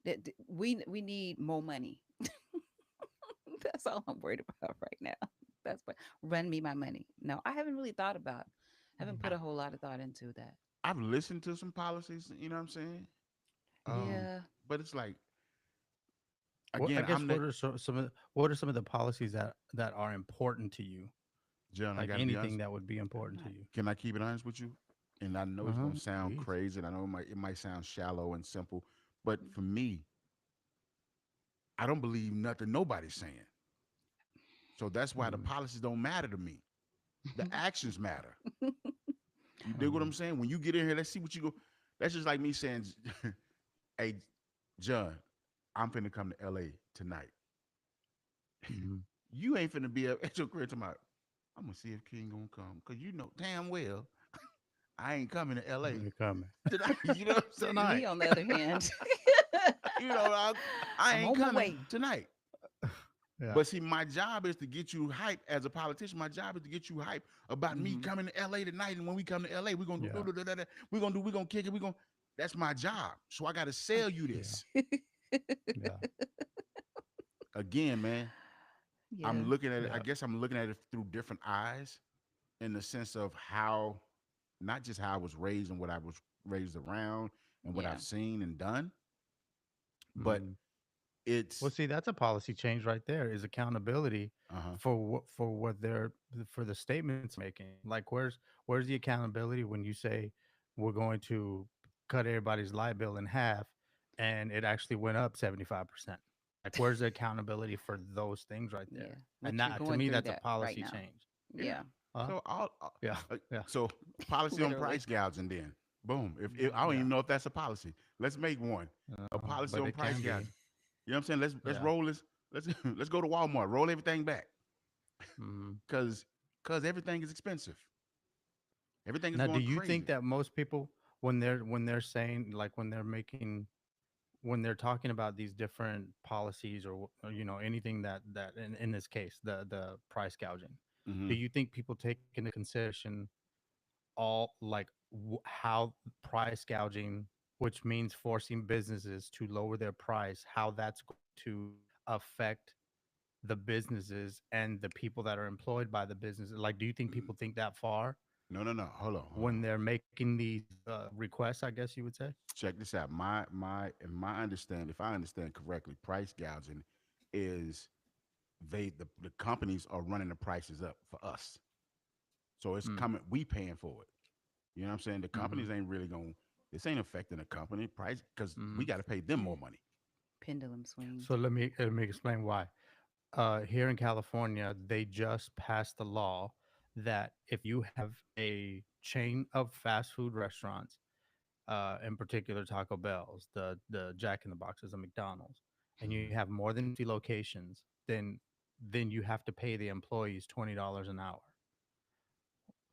Anything. We need more money. That's all I'm worried about right now. That's what run me my money. No, I haven't really thought about. Haven't I, put a whole lot of thought into that. I've listened to some policies. You know what I'm saying? Mm-hmm. Um, Yeah, but it's like What I again, guess I'm not what are some of the policies that are important to you? John. I Like got to be anything honest. that would be important to not. you. Can I keep it honest with you? And I know it's Uh-huh. gonna sound Please. crazy, and I know it might sound shallow and simple, but for me, I don't believe nothing nobody's saying. So that's why the Mm. policies don't matter to me. The actions matter. You dig what Mm. I'm saying? When you get in here, let's see what you go. That's just like me saying, "Hey, John, I'm finna come to LA tonight. Mm. You ain't finna be up at your crib tomorrow. I'm gonna see if King gonna come, cause you know damn well I ain't coming to LA They're coming tonight. You know what I'm saying? Me, tonight. on the other hand, You know, I I'm ain't on my coming way. tonight. Yeah. But see, my job is to get you hype as a politician. My job is to get you hype about me Hmm. coming to LA tonight. And when we come to LA, we're gonna do Yeah. we're gonna kick it. That's my job. So I gotta sell you Yeah. this. Yeah. Again, man, Yeah. I'm looking at it, I Yeah. guess I'm looking at it through different eyes in the sense of how not just how I was raised and what I was raised around and what Yeah. I've seen and done, but Mm. Well, it's see, that's a policy change right there. Is accountability uh-huh. for what they're for the statements they're making. Like, where's the accountability when you say we're going to cut everybody's light bill in half, and it actually went up 75%? Like, where's the accountability for those things right Yeah. there? And Which you're that to going me, through that's a that right policy now. change. Yeah. Yeah. Huh? So Yeah. uh, Yeah. so policy on Literally. price gouging then. Boom. If I don't Yeah. even know if that's a policy. Let's make one. A policy But on it price can be. gouging. You know what I'm saying? Let's Yeah. roll this. Let's let's go to Walmart. Roll everything back. Mhm. Cause everything is expensive. Everything is Now, do going you think crazy. that most people, when they're saying, like, when they're making, when they're talking about these different policies, or anything that in this case, the price gouging, Hmm. do you think people take into consideration all, like, how price gouging, which means forcing businesses to lower their price, how that's going to affect the businesses and the people that are employed by the businesses? Like, do you think people think that far No, no, no. Hold on, hold when on. they're making these requests, I guess you would say? Check this out. My understand, if I understand correctly, price gouging is the companies are running the prices up for us. So it's Mm. coming, we paying for it. You know what I'm saying? The Mm-hmm. companies ain't really going. This ain't affecting the company price because Mm-hmm. we got to pay them Yeah. more money. Pendulum swing. So let me explain why. here in California, they just passed a law that if you have a chain of fast food restaurants, in particular Taco Bell's, the Jack in the Boxes, the McDonald's, and you have more than 50 locations, then you have to pay the employees $20 an hour.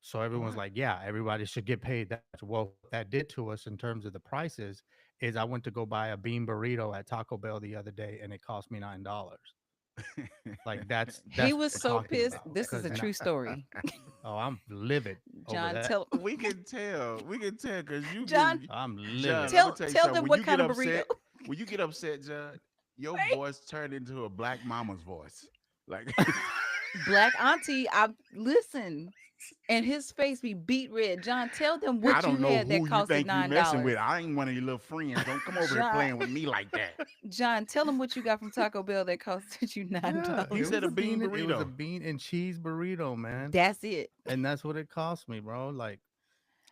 So everyone's What? like, yeah, everybody should get paid that much. Well, what that did to us in terms of the prices is I went to go buy a bean burrito at Taco Bell the other day and it cost me $9. Like He that's what was we're so talking pissed. about. This is Cause a now, true story. oh, I'm livid over John, that. tell We can tell. We can tell because you John, get I'm John. livid. Let me tell tell you tell something. them When what you kind get of burrito. upset, John, your Wait. voice turned into a black mama's voice. Like Black auntie, I listen. And his face be beat red. John, tell them I what you don't know had that who you costed think you messing $9. with. I ain't one of your little friends. Don't come over here John, playing with me like that. John, tell them what you got from Taco Bell that costed you nine Yeah, He dollars. said a bean it was a burrito. bean and cheese burrito, man. That's it. And that's what it cost me, bro. Like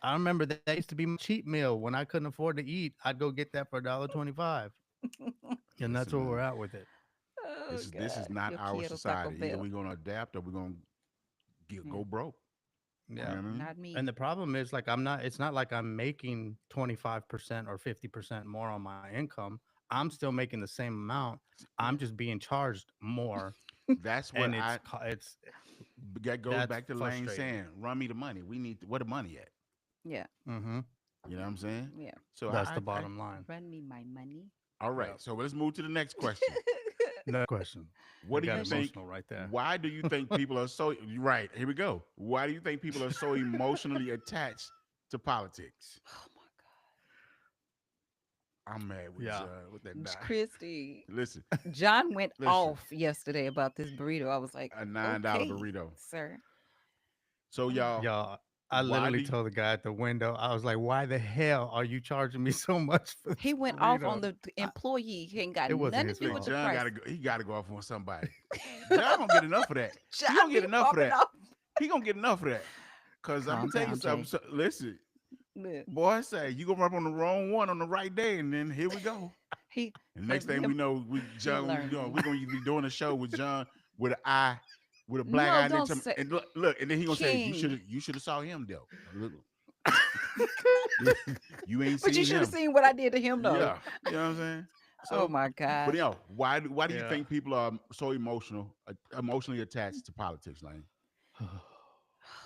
I remember that used to be my cheat meal when I couldn't afford to eat. I'd go get that for $1.25. And that's Listen, where we're man. at with it. Oh This is God. not Yo our quiero Taco society. Either Bell. we're gonna adapt or we're gonna Yeah. go broke. You Not Yeah. know what I mean? not me. And the problem is like I'm not it's not like I'm making 25% or 50% more on my income. I'm still making the same amount. I'm Yeah. just being charged more That's what and I it's that goes that's back to Lane frustrating. saying, "Run me the money. We need where the money at." Yeah. Mhm. You know what I'm saying? Yeah. So That's the bottom line. Run me my money. all right. Yeah. So let's move to the next question. No question. What It do got you Question. think? emotional right there. Why do you think people are so right? Here we go. Why do you think people are so emotionally attached to politics? Oh my I'm mad with Yeah. John with that God. die. Christy. Listen, John went listen. off yesterday about this burrito. I was like, A $9 okay, burrito. sir. So Oh, y'all, Y'all, I why literally do you, told the guy at the window, I was like, why the hell are you charging me so much for he this went off on burrito? the I, employee. He ain't got it wasn't nothing to his do look? with the fault. John got price. to go. He got to go off on somebody. John gonna get enough of that. He John gonna get be enough of popping that. off. He gonna get enough of that. Cause I'm gonna Calm tell you down, something. Jay. So, listen, Look, boy, I say you gonna run on the wrong one on the right day, and then here we go. he And for next thing we him, know, he John, learning. we gonna be doing a show with John with an eye, with a black No, eye, and then don't say and look, and then he gonna say King. you should have saw him though. Look, you ain't But you seen should have him. seen what I did to him, though. Yeah, you know what I'm saying. Oh So, my but gosh. why do you Yeah. think people are so emotionally attached to politics, Lane?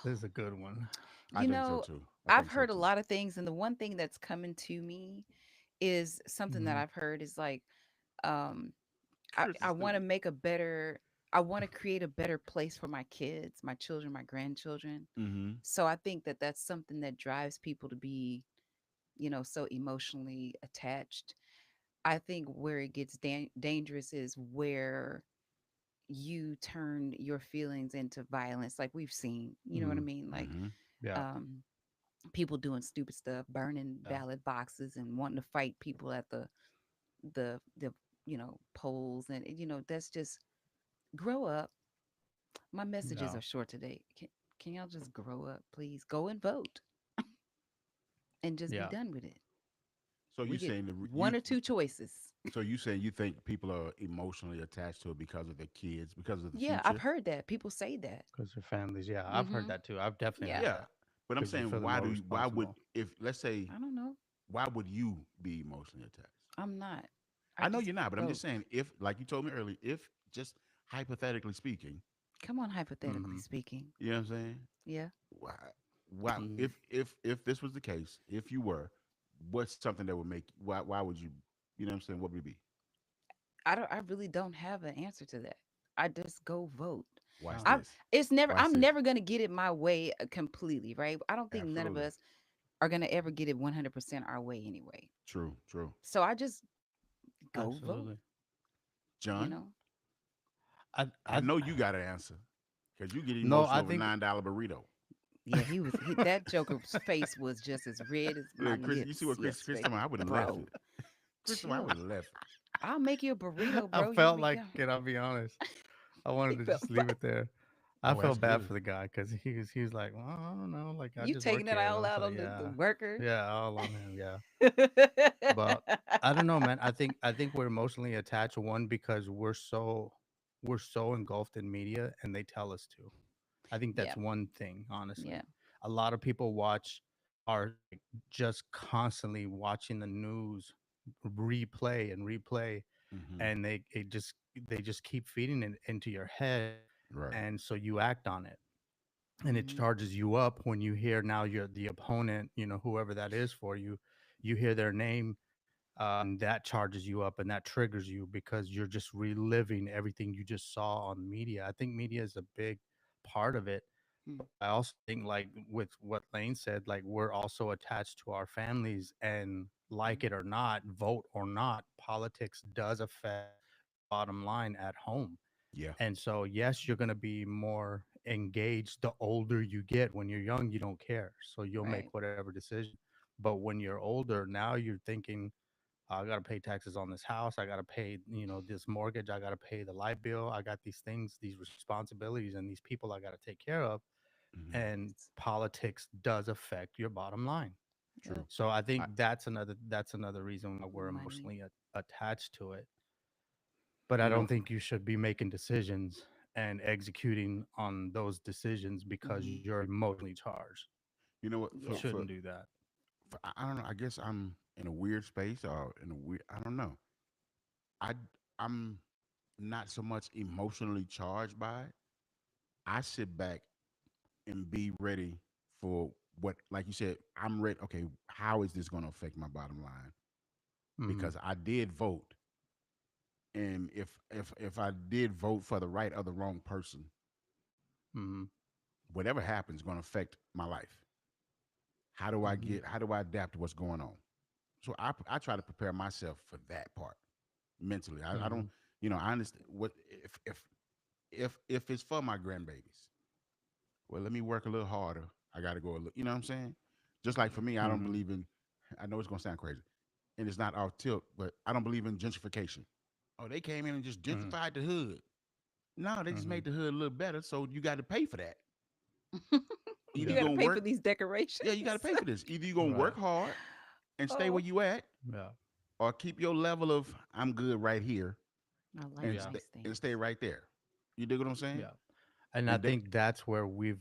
This is a good one. I You think so know, too. I I've think so heard a too. lot of things, and the one thing that's coming to me is something that Mhm. I've heard is like, um, Chris is I want to stupid. make a better, I want to create a better place for my kids, my children, my grandchildren. Mm-hmm. So I think that that's something that drives people to be, so emotionally attached. I think where it gets dangerous is where you turn your feelings into violence, like we've seen. You know what I Mhm. mean? Like, Mm-hmm. Yeah. um, people doing stupid stuff, burning Yeah. ballot boxes and wanting to fight people at the polls, and that's just grow up. My messages Yeah. are short today. Can y'all just grow up, please? Go and vote and just be Yeah. done with it. So We you get saying one or two choices. so you saying you think people are emotionally attached to it because of their kids, because of the Yeah, I've future? heard that. People say that. Because their families. Yeah. I've heard Mm-hmm. that too. I've definitely Yeah. heard Yeah, that. but I'm Because you saying feel more why would responsible. if let's say I don't know. why would you be emotionally attached? I'm not. I I know just you're not, but I'm just vote. saying if like you told me earlier, if just hypothetically speaking, Come on, hypothetically Hmm. speaking. you know what I'm saying? Yeah. Why why Hmm. if this was the case, if you were, what's something that would make why would you you know what I'm saying? What would it be? I really don't have an answer to that. I just go vote. Watch Oh. I'm this. it's never Watch I'm this. never going to get it my way completely, right? I don't think none of Absolutely. us are going to ever get it 100% our way anyway. True, true. So I just go vote, Absolutely. you John, know. I know you got an answer because you get no, emotional I over think $9 burrito. Yeah, that Joker's face was just as red as my Look, Chris, you see lips what Chris yesterday. told me? I would have left Bro, it. Chris told me I chill. would have left it. I'll make you a burrito, I bro. Here felt we like go. it. I'll be honest. I wanted He to felt just leave bad. it there. I Oh, felt that's bad good. for the guy because he was like, well, I don't know, like I You just taking work it here, and I all was out like, on the yeah, worker. yeah, all on him, yeah. But I don't know, man. I think we're emotionally attached. One because we're so. we're so engulfed in media and they tell us to. I think Yeah. that's one thing, honestly. Yeah. A lot of people watch are like just constantly watching the news replay and replay, Hmm. and they just keep feeding it into your head, Right. and so you act on it, and it Hmm. charges you up when you hear now you're the opponent, whoever that is for you, you hear their name, and that charges you up and that triggers you because you're just reliving everything you just saw on media. I think media is a big part of it, Mm. but I also think, like with what Lane said, like we're also attached to our families, and like Mm. it or not, vote or not, politics does affect your bottom line at home. Yeah. And so, yes, you're going to be more engaged the older you get. When you're young, you don't care. So you'll Right. make whatever decision. But when you're older, now you're thinking, I got to pay taxes on this house. I got to pay, this mortgage. I got to pay the light bill. I got these things, these responsibilities, and these people I got to take care of. Hmm. And politics does affect your bottom line. Yep. True. So I I, think that's another reason why we're Money. emotionally attached to it. But I you don't know, think you should be making decisions and executing on those decisions because Hmm. you're emotionally charged. you know what? You Yeah. shouldn't do that. I don't know. I guess I'm in a weird space or in a weird. I don't know. I I'm not so much emotionally charged by it. I sit back and be ready for what, like you said, I'm ready. Okay, how is this going to affect my bottom line? Hmm. Because I did vote, and if I did vote for the right or the wrong person, Hmm. whatever happens is going to affect my life. How do I Hmm. get? How do I adapt to what's going on? So I try to prepare myself for that part mentally. I don't, Hmm. I understand what if it's for my grandbabies. Well, let me work a little harder. I got to go a little. You know what I'm saying? Just like for me, I don't Hmm. believe in. I know it's gonna sound crazy, and it's not off tilt, but I don't believe in gentrification. Oh, they came in and just Hmm. gentrified the hood. No, they just Hmm. made the hood a little better, so you got to pay for that. Either You you Yeah. got to gonna pay for work, these yeah, you got to decorations. pay for this. Either you gonna Right. work hard and stay where Oh, you at, Yeah. or keep your level of I'm good right here I like and Yeah. stay nice and things. stay right there. You dig what I'm saying? Yeah. And I And that think that's where we've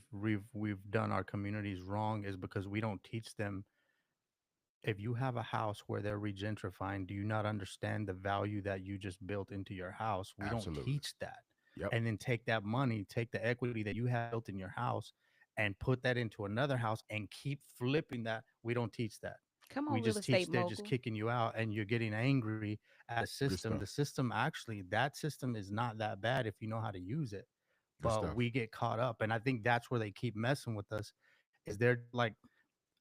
done our communities wrong, is because we don't teach them. If you have a house where they're regentrifying, do you not understand the value that you just built into your house? We don't absolutely. teach that. Yep. And then take that money, take the equity that you have built in your house and put that into another house and keep flipping that. We don't teach that. Come We on, real just estate teach they're just mogul. kicking you out and you're getting angry at a Good system. The stuff. system, actually, that system is not that bad if you know how to use it. Good But stuff. we get caught up. And I think that's where they keep messing with us, is they're like,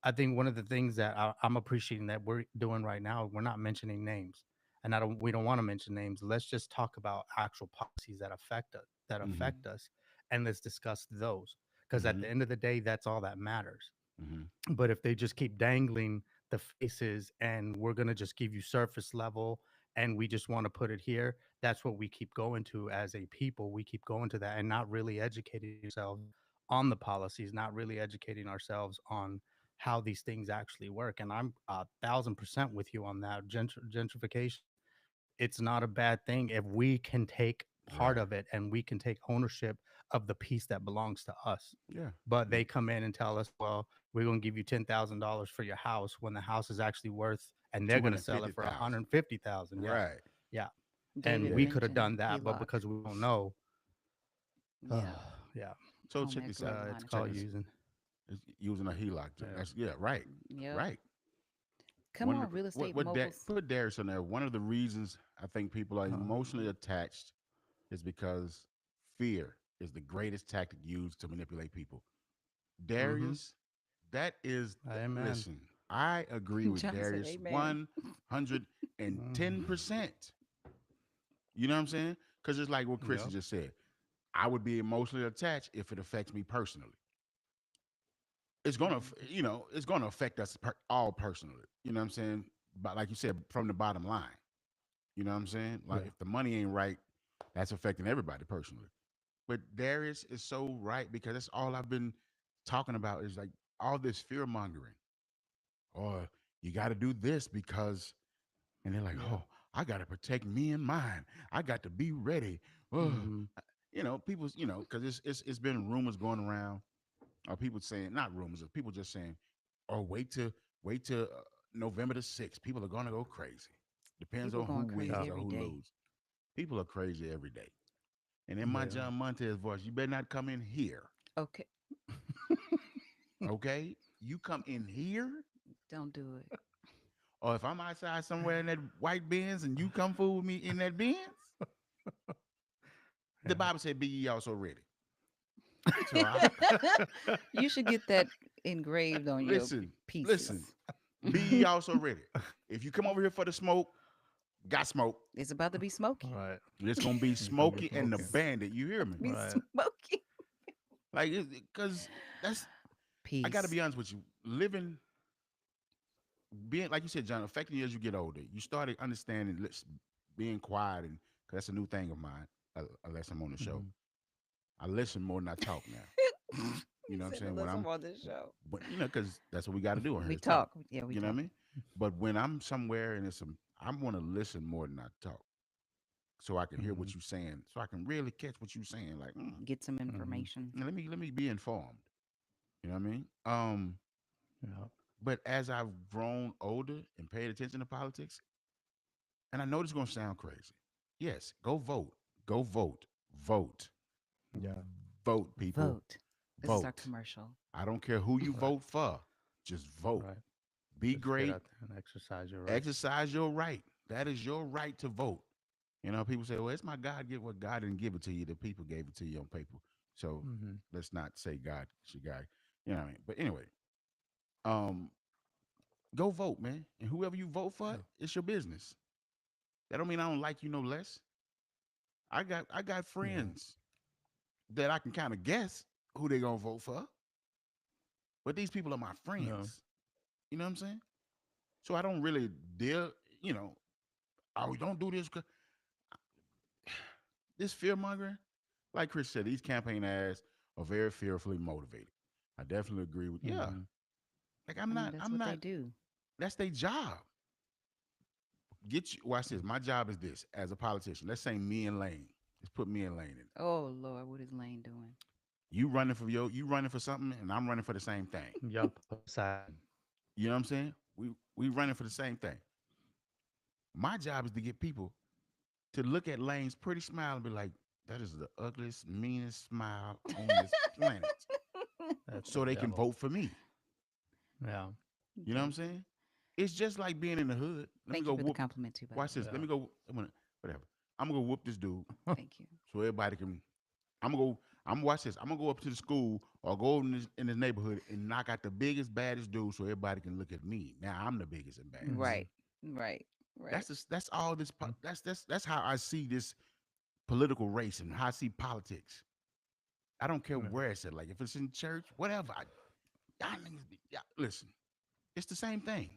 I think one of the things that I'm appreciating that we're doing right now, we're not mentioning names, and we don't want to mention names. Let's just talk about actual policies that affect us, Mm-hmm. and let's discuss those. Because at Mm-hmm. the end of the day, that's all that matters. Mm-hmm. But if they just keep dangling the faces and we're going to just give you surface level and we just want to put it here, that's what we keep going to as a people. We keep going to that and not really educating ourselves on the policies, not really educating ourselves on how these things actually work. And I'm 1,000% with you on that. Gentrification, it's not a bad thing if we can take part Right. of it and we can take ownership of the piece that belongs to us. Yeah. But Yeah. they come in and tell us, well, we're going to give you $10,000 for your house when the house is actually worth, and they're Two going to hundred sell fifty it for thousand. 150,000. Yeah. Right. Yeah. And David Yeah. we could have done mentioned that, but HELOC. because we don't know, Yeah. yeah, So Home check this equity out. it's line of Check called this. credit. using. It's using a HELOC. Yeah. That's yeah. Right. Yep. Right. Come One of on, the, real estate what moguls. put Darius on there. One of the reasons I think people are emotionally Uh, attached is because fear is the greatest tactic used to manipulate people. mm-hmm. Darius, that is, Amen. listen, I agree with John said, Darius Amen. Mm-hmm. 110%. You know what I'm saying? Because it's like what Chris Yep. just said. I would be emotionally attached if it affects me personally. It's gonna, Mm. it's gonna affect us all personally. You know what I'm saying? But like you said, from the bottom line. You know what I'm saying? Like Yeah. if the money ain't right, that's affecting everybody personally. But Darius is so right because that's all I've been talking about is like all this fear mongering. Or you got to do this because, and they're like, Yeah. oh, I got to protect me and mine. I got to be ready. Hmm. People, because it's been rumors going around, or people saying, not rumors, or people just saying, oh, wait till November the 6th. People are gonna go crazy. Depends People on who going wins crazy Yeah. or every who day. loses. People are crazy every day. And in my They are. John Montez voice, you better not come in here, Okay, okay? You come in here, don't do it. or if I'm outside somewhere in that white Benz and you come fool with me in that Benz, the Yeah. Bible said, "Be ye also ready." So I You should get that engraved on your listen, listen. pieces. Be ye also ready. If you come over here for the smoke, got smoke. It's about to be smoky. Right. It's gonna be It's gonna be Smokey and the smoking. Bandit. You hear me? Be Right. smoky. Like, because that's. I got to Peace. be honest with you. Living, being like you said, John, affecting you as you get older. You started understanding, being quiet, and cause that's a new thing of mine. Unless I'm on the show, Hmm. I listen more than I talk now. You You know what I'm said saying? When unless I'm I'm, on this show. but because that's what we got to do on here We is talk. talk. Yeah, we You know what I talk. mean? But when I'm somewhere and I want to listen more than I talk, so I can hear Hmm. what you're saying, so I can really catch what you're saying. Like, Get some Hmm. information. let me be informed. You know what I mean? Yeah. But as I've grown older and paid attention to politics, and I know this is gonna sound crazy. Yes, go vote. Go vote. Vote. Yeah. Vote, people. Vote. This is our Vote. commercial. I don't care who you Right. vote for. Just vote. Right. Be Just get great. out there and exercise your right. Exercise your right. That is your right to vote. People say, well, it's my God give what God didn't give it to you. The people gave it to you on paper. So Hmm. let's not say God, it's your God. You know what I mean? But anyway, um, go vote, man. And whoever you vote for, Yeah. it's your business. That don't mean I don't like you no less. I got Yeah. friends that I can kind of guess who they gonna vote for, but these people are my Yeah. friends. You know what I'm saying? So I don't really deal. You know, oh, don't do this. This fear mongering, like Chris said, these campaign ads are very fearfully motivated. I definitely agree with. Yeah, Hmm. like I I'm mean, not. that's I'm what they not. do. That's their job. Get you. Watch this. My job is this as a politician. Let's say me and Lane. Let's put me and Lane in. Oh Lord, what is Lane doing? You running for something, and I'm running for the same thing. Yup. Assassin. You know what I'm saying? We running for the same thing. My job is to get people to look at Lane's pretty smile and be like, that is the ugliest, meanest smile on this planet. That's the So they can devil. vote for me. Yeah. You know what I'm David. saying? It's just like being in the hood. Let me Thank go you for the whoop. compliment too, by the Watch way. this. Let Yeah. me go. Whatever. I'm gonna go whoop this dude Thank you. so everybody can. I'm gonna go. I'm gonna watch this. I'm gonna go up to the school or go in this neighborhood and knock out the biggest, baddest dude so everybody can look at me. Now I'm the biggest and baddest. Hmm. Right. Right. Right. That's all this. That's how I see this political race and how I see politics. I don't care Yeah. where it's at. Like if it's in church, whatever. Y'all niggas listen. It's the same thing.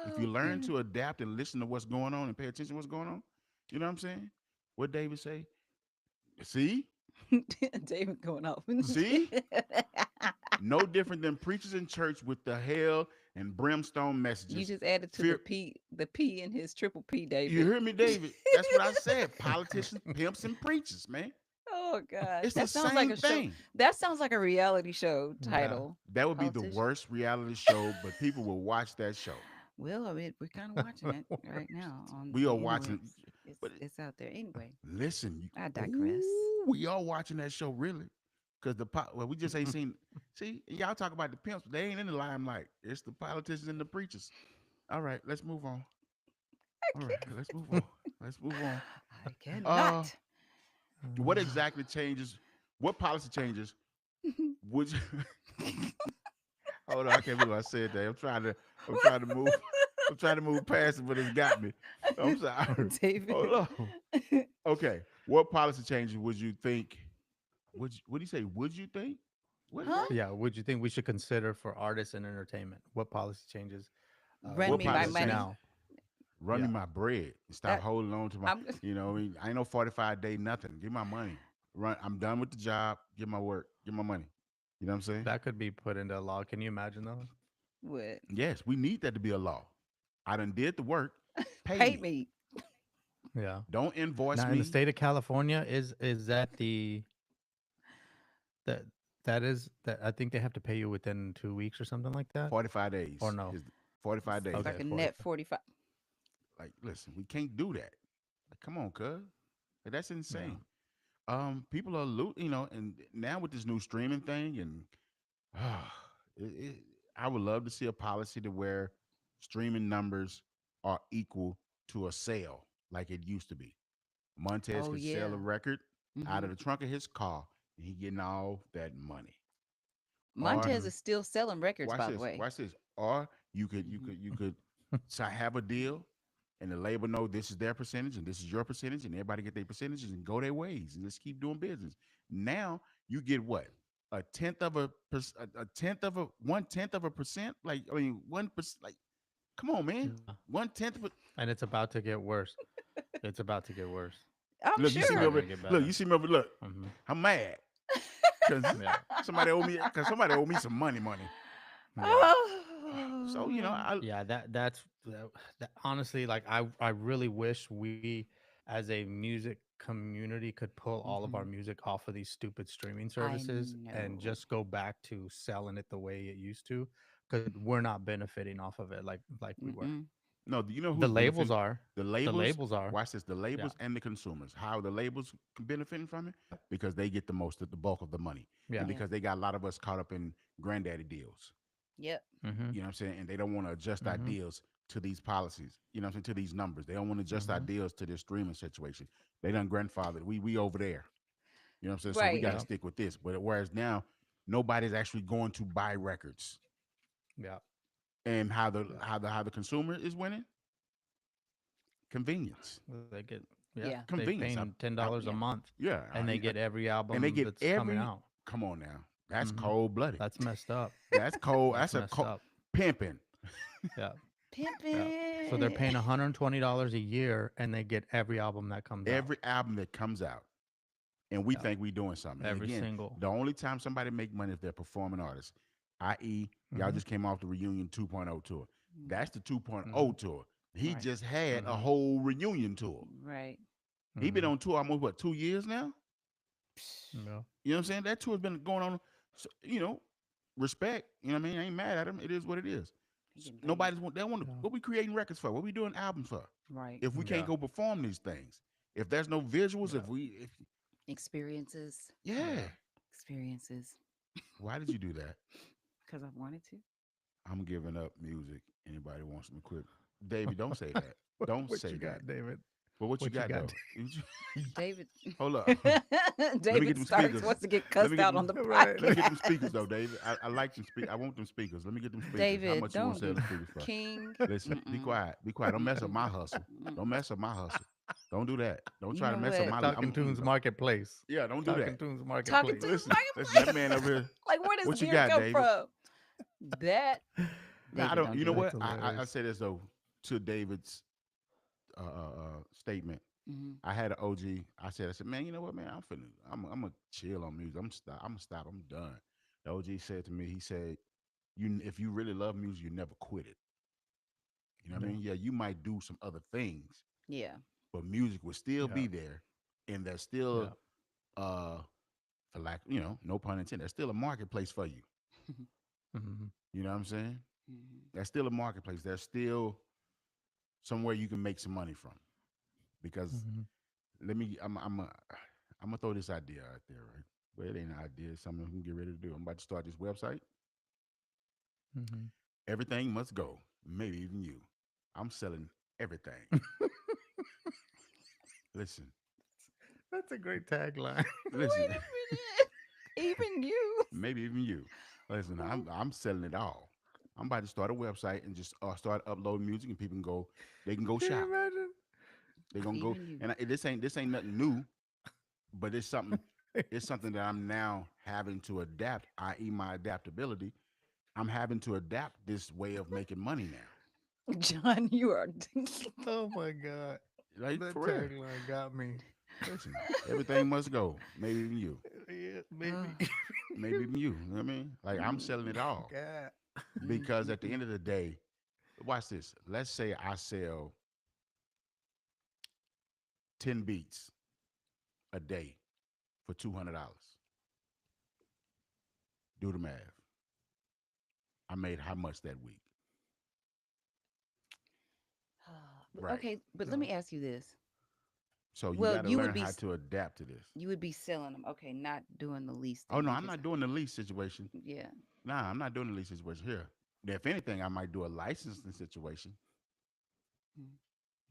If you Oh learn goodness. to adapt and listen to what's going on and pay attention to what's going on, you know what I'm saying? What David say? See, David going off. see, no different than preachers in church with the hell and brimstone You messages. just added to Fear. The P in his triple P, You David. hear me, David? That's what I said. Politicians, pimps, and preachers, man. Oh gosh. It's the That sounds like same a show. thing. That sounds like a reality show Yeah. title. That would be the Politician. worst reality show, but people will watch that show. Well, I mean, we're kind of watching it right now on We the are interwebs. watching, It's but it's out there anyway. listen, I digress. ooh, we are watching that show really, because well, we just ain't seen. See, y'all talk about the pimps, but they ain't in the limelight. It's the politicians and the preachers. All right, let's move on. I All right, can't. let's move on. Let's move on. I Uh, cannot. what exactly changes? What policy changes would? Hold on, I can't believe I said that. I'm trying to move. I'm trying to move past it, but it's got me. I'm sorry. Hold David. on. Okay, what policy changes would you think? What do you say? Would you think? What is Huh? that? Yeah. Would you think we should consider for artists and entertainment? What policy changes Run What would me be my policy good changes? money. now? Run me Yeah. my bread and stop That holding on to my. I'm I ain't no 45-day nothing. Give my money. Run. I'm done with the job. Give my work. Give my money. You know what I'm saying? That could be put into law. Can you imagine though? what? Yes, we need that to be a law. I done did the work. Pay Pay me. me. Yeah. Don't invoice Now in the me. state of California, is that the that that is that I think they have to pay you within 2 weeks or something like that, 45 or days no? is 45 It's days. like Okay, a net 45. 45. Like, listen, we can't do that. Like, come on, cuz. Like, that's Yeah. insane. People are and now with this new streaming thing, and uh, it, it, I would love to see a policy to where streaming numbers are equal to a sale like it used to be. Montez Oh could sell yeah. a record out Hmm. of the trunk of his car, and he getting all that money. Or Montez is still selling records, watch by the this, way. watch this. Or Hmm. you could have a deal, and the label know this is their percentage and this is your percentage, and everybody get their percentages and go their ways and just keep doing business. Now you get what, a tenth of a 1/10 of a percent. Like, I mean, 1%. Like, come on, man, Yeah. 1/10 of a. And it's about to get worse. It's about to get worse. I'm Look, you see It's me not sure. over. gonna get Look, you better. see me over. Look, Hmm. I'm mad because Yeah. somebody owe me some money. Yeah. So Oh. Yeah, that honestly, like I really wish we as a music community could pull all of our Hmm. music off of these stupid streaming I services and know. just go back to selling it the way it used to, because we're not benefiting off of it like we were. Mm-mm. No, do you know The who's labels benefiting? are. The The labels. labels are. Watch this. The Yeah. labels and the consumers. How the labels benefiting from it? Yep. Because they get the most of the bulk of the money, and Yeah. Yeah. because they got a lot of us caught up in granddaddy deals. Yep. Mhm. You know what I'm saying? And they don't want to adjust our Mhm. deals to these policies. You know what I'm saying? To these numbers, they don't want to adjust our Mhm. deals to this streaming situation. They done grandfathered. We over there. You know what I'm saying? So we got Right. to Yep. stick with this. But whereas now, nobody's actually going to buy records. Yeah. And Yeah. how the consumer is winning? Convenience. They get, yeah, Yeah. they Convenience. paying $10 a Yeah. month, Yeah, and they get every and they album get that's coming every. out. Come on now, that's Mhm. cold blooded. That's messed up. That's cold. That's That's a messed cold up. pimping. Yeah. Yeah. So they're Pimpin'. paying $120 a year and they get every album that comes out. Every album that comes out, and we Yeah. think we doing something. And Every again, single. the only time somebody make money is they're performing artists, i.e., y'all Mm-hmm. just came off the reunion 2.0 tour. Mm. That's the 2.0 Mm-hmm. tour. He Right. just had a Mm-hmm. whole reunion tour. Right. He been Mm-hmm. on tour almost what 2 years now. Yeah. You know what I'm saying? That tour's been going on. So, respect. You know what I mean? I ain't mad at him. It is what it is. He getting paid. Nobody's want. They want. Yeah. What we creating records for? What we doing albums for? Right. If we can't Yeah. go perform these things, if there's no visuals, Yeah. if Experiences. yeah, Yeah. Experiences. why did you do that? Because I wanted to. I'm giving up music. Anybody wants to quit? David, don't say that. Don't What say you that. got, David? But what you What you got got? though? David. Hold up. Let me get David them Starks speakers. wants to get Let me cussed get out on them. the Right. Let me get them speakers podcast. though, David. I like them speak. I want them speakers. Let me get them speakers. How David, much you want don't to sell do the speakers for? King. Listen, be Mm-mm. quiet. Be quiet. Don't mess up Mm-mm. my hustle. Don't Mm-mm. mess up my hustle. Don't do that. Don't You try to know mess up what? my. Talking Tunes Marketplace. Yeah, don't do Talking that. Tunes Talking to Marketplace. the Listen, listen. That man marketplace. over here. Like, where does the What you beard got, come David? from? That No, I David, don't. don't You know do it. what? That's I hilarious. say this though to David's statement. Hmm. I had an OG. I said, man, you know what, man? I'm gonna chill on music. I'm gonna stop. I'm done. The OG said to me, he said, if you really love music, you never quit it. You know what I Yeah. mean? Yeah, you might do some other things, Yeah. but music will still Yeah. be there, and there's still, Yeah. uh, for lack, no pun intended, there's still a marketplace for you. Mm-hmm. You know what I'm saying? Hmm. There's still a marketplace. There's still somewhere you can make some money from. Because Mm-hmm. let me, I'm gonna throw this idea out there, right? Well, it ain't an idea. It's something we can get ready to do. I'm about to start this website. Mm-hmm. Everything must go. Maybe even you. I'm selling everything. Listen, That's a great tagline. listen. Wait a minute. Even you. Maybe even you. Listen, I'm selling it all. I'm about to start a website and just start uploading music, and people can go. They can go Can you shop. imagine? They're gonna go, Even you. and this ain't nothing new, but it's something. It's something that I'm now having to adapt, i.e., my adaptability. I'm having to adapt this way of making money now. John, you are. Oh my god, Like that for real. tagline got me. Listen, everything must go. Maybe even you. Yeah, maybe. Oh. Maybe even you. You know what I mean? Like I'm selling Mm, it all God. mm, because mm, at the mm. end of the day, watch this. Let's say I sell 10 beats a day for $200. Do the math. I made how much that week? Right. Okay, but let No. me ask you this. So you Well, got to learn how to adapt to this. you would be selling them. Okay, not doing the lease Oh thing no, I'm because not doing the lease situation. yeah. Nah, I'm not doing the lease situation here. If anything, I might do a licensing situation. Mm.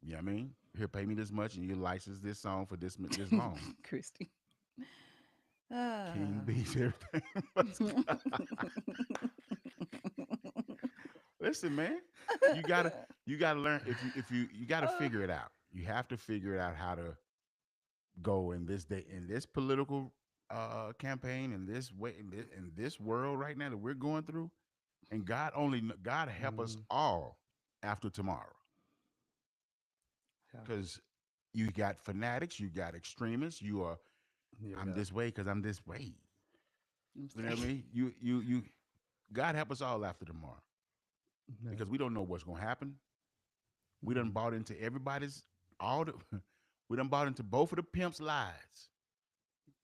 You know what I mean? Here, pay me this much, and you license this song for this long. Christy. King Ah. beats everything. Listen, man, you gotta you gotta learn if you gotta Uh, figure it out. You have to figure it out how to go in this day in this political campaign in this way in this world right now that we're going through. And God help us Hmm. all after tomorrow, Yeah. because you got fanatics, you got extremists. You are I'm Yeah. this way because I'm this way. I'm You know what I saying. mean? You. God help us all after tomorrow Yeah. because we don't know what's gonna happen. We done Hmm. bought into everybody's all the we done bought into both of the pimps' lies.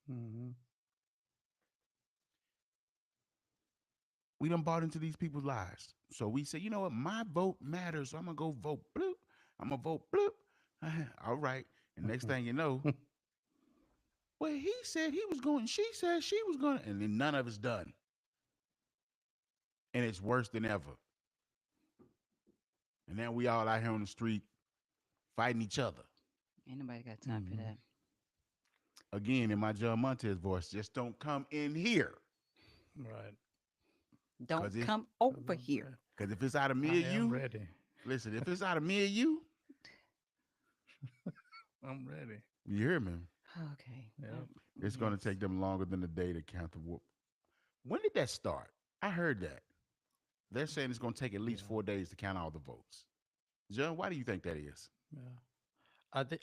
Hmm. We done bought into these people's lies. So we say, you know what, my vote matters. So I'm gonna go vote bloop. I'm gonna vote bloop. All right. And next thing you know, well, he said he was going, she said she was going, and then none of it's done. And it's worse than ever. And then we all out here on the street fighting each other. Ain't nobody got time for Hmm. that. Again, in my John Montez voice, just don't come in here. Right. Don't Cause if come 'Cause over here. cause if it's out of me or I am you, ready. listen, if it's out of me or I'm ready. you hear me? Okay. Yep. It's gonna Yes. take them longer than a day to count the whoop. When did that start? I heard that. They're saying it's gonna take at least Yeah. 4 days to count all the votes. John, why do you think that is? Yeah.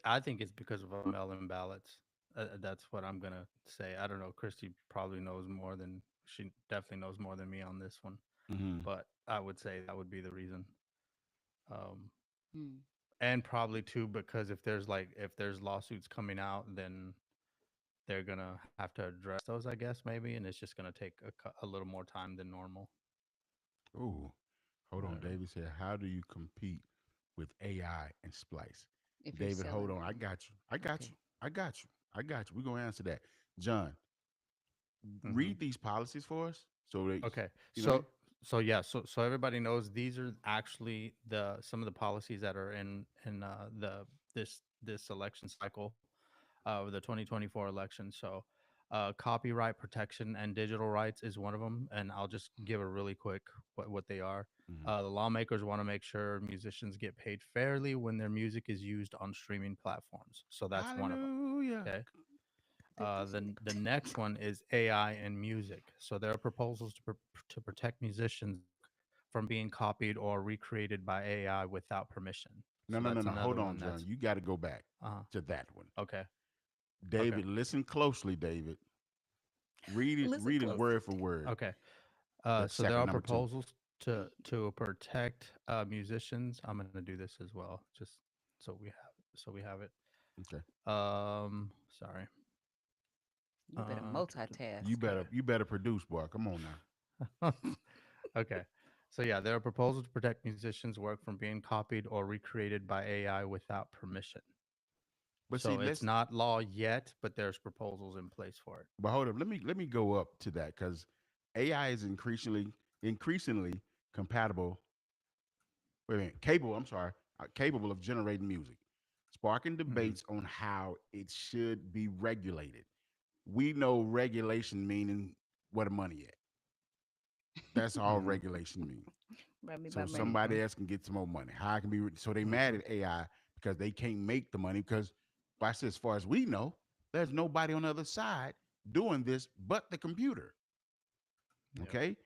I think it's because of mail-in ballots. That's what I'm gonna say. I don't know. Christy probably knows more than she definitely knows more than me on this one. Mm-hmm. But I would say that would be the reason. Um, Hmm. and probably too because if there's lawsuits coming out, then they're gonna have to address those, I guess maybe, and it's just gonna take a little more time than normal. Ooh, hold I on. don't know. David said, "How do you compete with AI and Splice?" If you're David, hold selling, on. I got you. I got okay. you. I got you. I got you. We're gonna answer that. John, Hmm. read these policies for us. So that Okay. you know what I mean? So everybody knows these are actually the some of the policies that are in the this election cycle, the 2024 election. So, copyright protection and digital rights is one of them, and I'll just give a really quick what they are. Mm-hmm. The lawmakers want to make sure musicians get paid fairly when their music is used on streaming platforms. So that's one of them. Hallelujah. Okay. Did this The next one is AI and music. So there are proposals to protect musicians' work from being copied or recreated by AI without permission. No, So no, no, that's no. another Hold on, one. John. That's You got to go back to that one. okay. Okay. David, listen closely, David. Read it. listen Read it closely, word for David. word. Okay. That So there are second number two. proposals to protect musicians. I'm going to do this as well, just so we have it. Okay. Sorry. You better multitask. Okay. You better produce, boy. Come on now. Okay. So yeah, there are proposals to protect musicians' work from being copied or recreated by AI without permission. But see, So it's let's. not law yet, but there's proposals in place for it. But hold up. Let me go up to that because AI is increasingly compatible. Wait a minute, capable. I'm sorry, capable of generating music, sparking Hmm. debates on how it should be regulated. We know regulation meaning where the money at. That's all Hmm. regulation means. Run me my So money. somebody else can get some more money. How I can be so they mad Hmm. at AI because they can't make the money because, watch this, as far as we know, there's nobody on the other side doing this but the computer. Yep. Okay,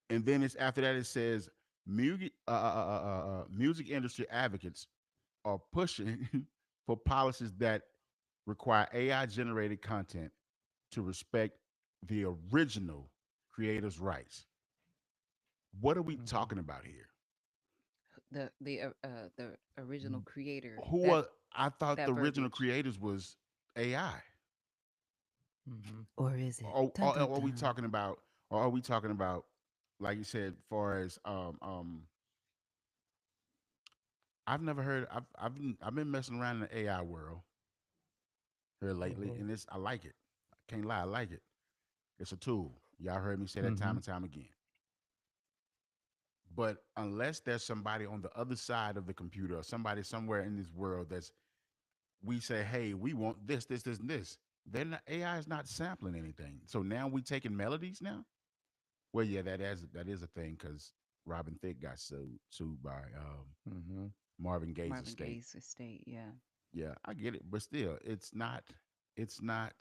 and then it's after that it says music industry advocates are pushing for policies that require AI generated content to respect the original creator's rights. What are we Hmm. talking about here? The original creator. Who That are I thought that the original verbiage. creators was AI. Hmm. Or is it? Dun Or dun are we dun. talking about? Or are we talking about, like you said, far as I've never heard. I've been messing around in the AI world here lately, Hmm. and it's I like it. I can't lie, I like it. It's a tool. Y'all heard me say that time Hmm. and time again. But unless there's somebody on the other side of the computer or somebody somewhere in this world that's we say, hey, we want this, this, this, and this. Then the AI is not sampling anything. So now we taking melodies now. Well, yeah, that is a thing because Robin Thicke got sued by Hmm. Marvin Gaye's Marvin estate. Gaye's estate. Yeah. Yeah, I get it, but still, it's not. It's not.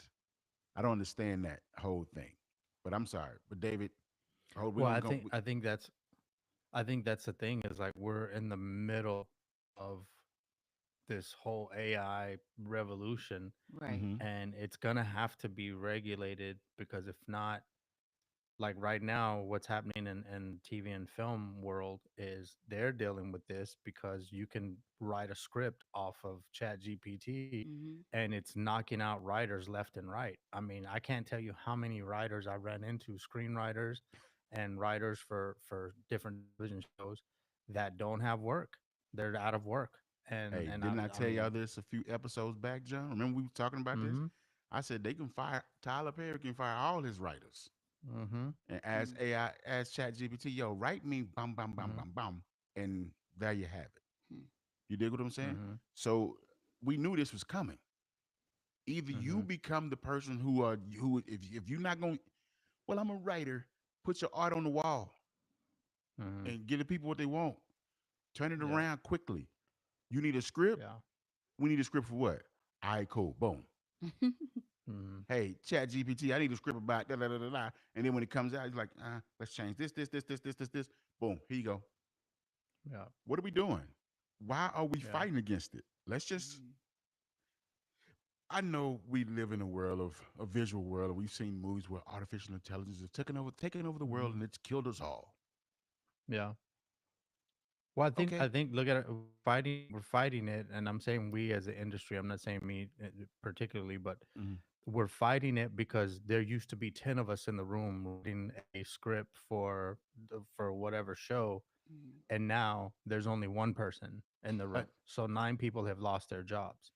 I don't understand that whole thing. But I'm sorry. But David, hold. We're Well, gonna go. I think that's the thing is like we're in the middle of this whole AI revolution, Right. Mm-hmm. and it's gonna have to be regulated because if not, like right now what's happening in TV and film world is they're dealing with this because you can write a script off of Chat GPT Mm-hmm. and it's knocking out writers left and right. I mean, I can't tell you how many writers I ran into, screenwriters and writers for different television shows that don't have work. They're out of work. Hey, And didn't I I tell y'all mean, this a few episodes back, John? Remember we were talking about this? mhm. I said they can fire Tyler Perry can fire all his writers Mhm. and ask AI, ask Chat GPT, yo, write me bum bum bum Mhm. bum bum, and there you have it. Mm-hmm. You dig what I'm saying? Mhm. So we knew this was coming. Either you Mhm. become the person who if you're not going, well, I'm a writer. Put your art on the wall Mhm. and give the people what they want. Turn it Yeah. around quickly. You need a script. Yeah. We need a script for what? All right, cool. Boom. Mhm. Hey, Chat GPT, I need a script about da da da da da. And then when it comes out, it's like, let's change this. Boom, here you go. Yeah. What are we doing? Why are we Yeah. fighting against it? Let's just. Mm-hmm. I know we live in a world of a visual world, and we've seen movies where artificial intelligence has taken over the world, Mhm. and it's killed us all. Yeah. Well, I Okay. think look at it. We're fighting it, and I'm saying we as an industry. I'm not saying me particularly, but Mm-hmm. we're fighting it because there used to be 10 of us in the room writing a script for whatever show, Mm-hmm. and now there's only one person in the room. So 9 people have lost their jobs.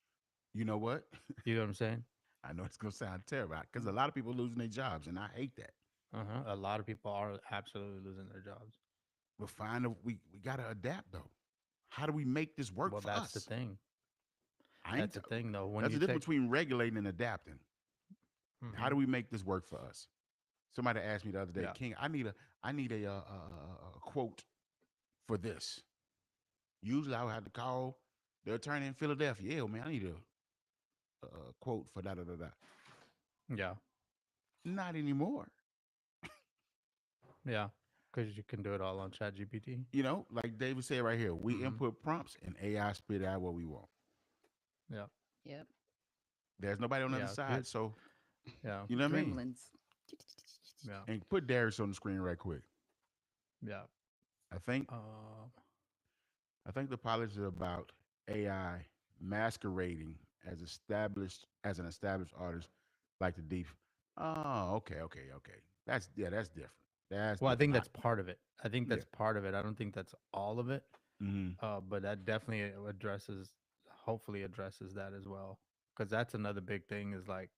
You know what? You know what I'm saying? I know it's gonna sound terrible because a lot of people are losing their jobs, and I hate that. Uh-huh. A lot of people are absolutely losing their jobs. But we gotta adapt though. How do we make this work Well, for that's the us? thing. I ain't. That's the thing, though. When There's you a take, difference between regulating and adapting. How hmm do we make this work for us? Somebody asked me the other day, yeah, King, I need a quote for this. Usually I would have to call the attorney in Philadelphia. Yeah, man, I need a quote for da da da da. yeah, Not anymore. yeah, because you can do it all on ChatGPT. You know, like David said right here, we Mm-hmm. input prompts and AI spit out what we want. Yeah, Yep. There's nobody on the other yeah. side, Here, so yeah, you know what I mean. Gremlins. yeah, And put Darius on the screen right quick. yeah. I think Uh, I think the policy is about AI masquerading as an established artist like the deep. Oh, okay. That's different. That's well, I different. think that's part of it. I think Yeah. that's part of it. I don't think that's all of it. Mm-hmm. But that definitely addresses, hopefully addresses that as well. Because that's another big thing is like,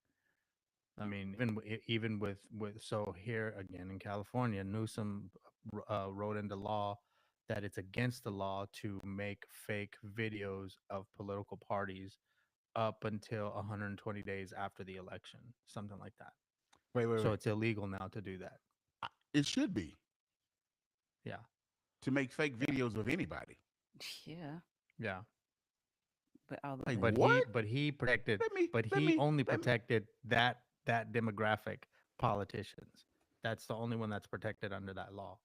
I mean, even with so here again in California, Newsom wrote into law that it's against the law to make fake videos of political parties up until 120 days after the election, something like that. So Wait. it's illegal now to do that. It should be Yeah, to make fake yeah, videos of anybody. Yeah. yeah. But all of Like them. what? Let me But let he me only let me. protected that demographic, politicians. That's the only one that's protected under that law.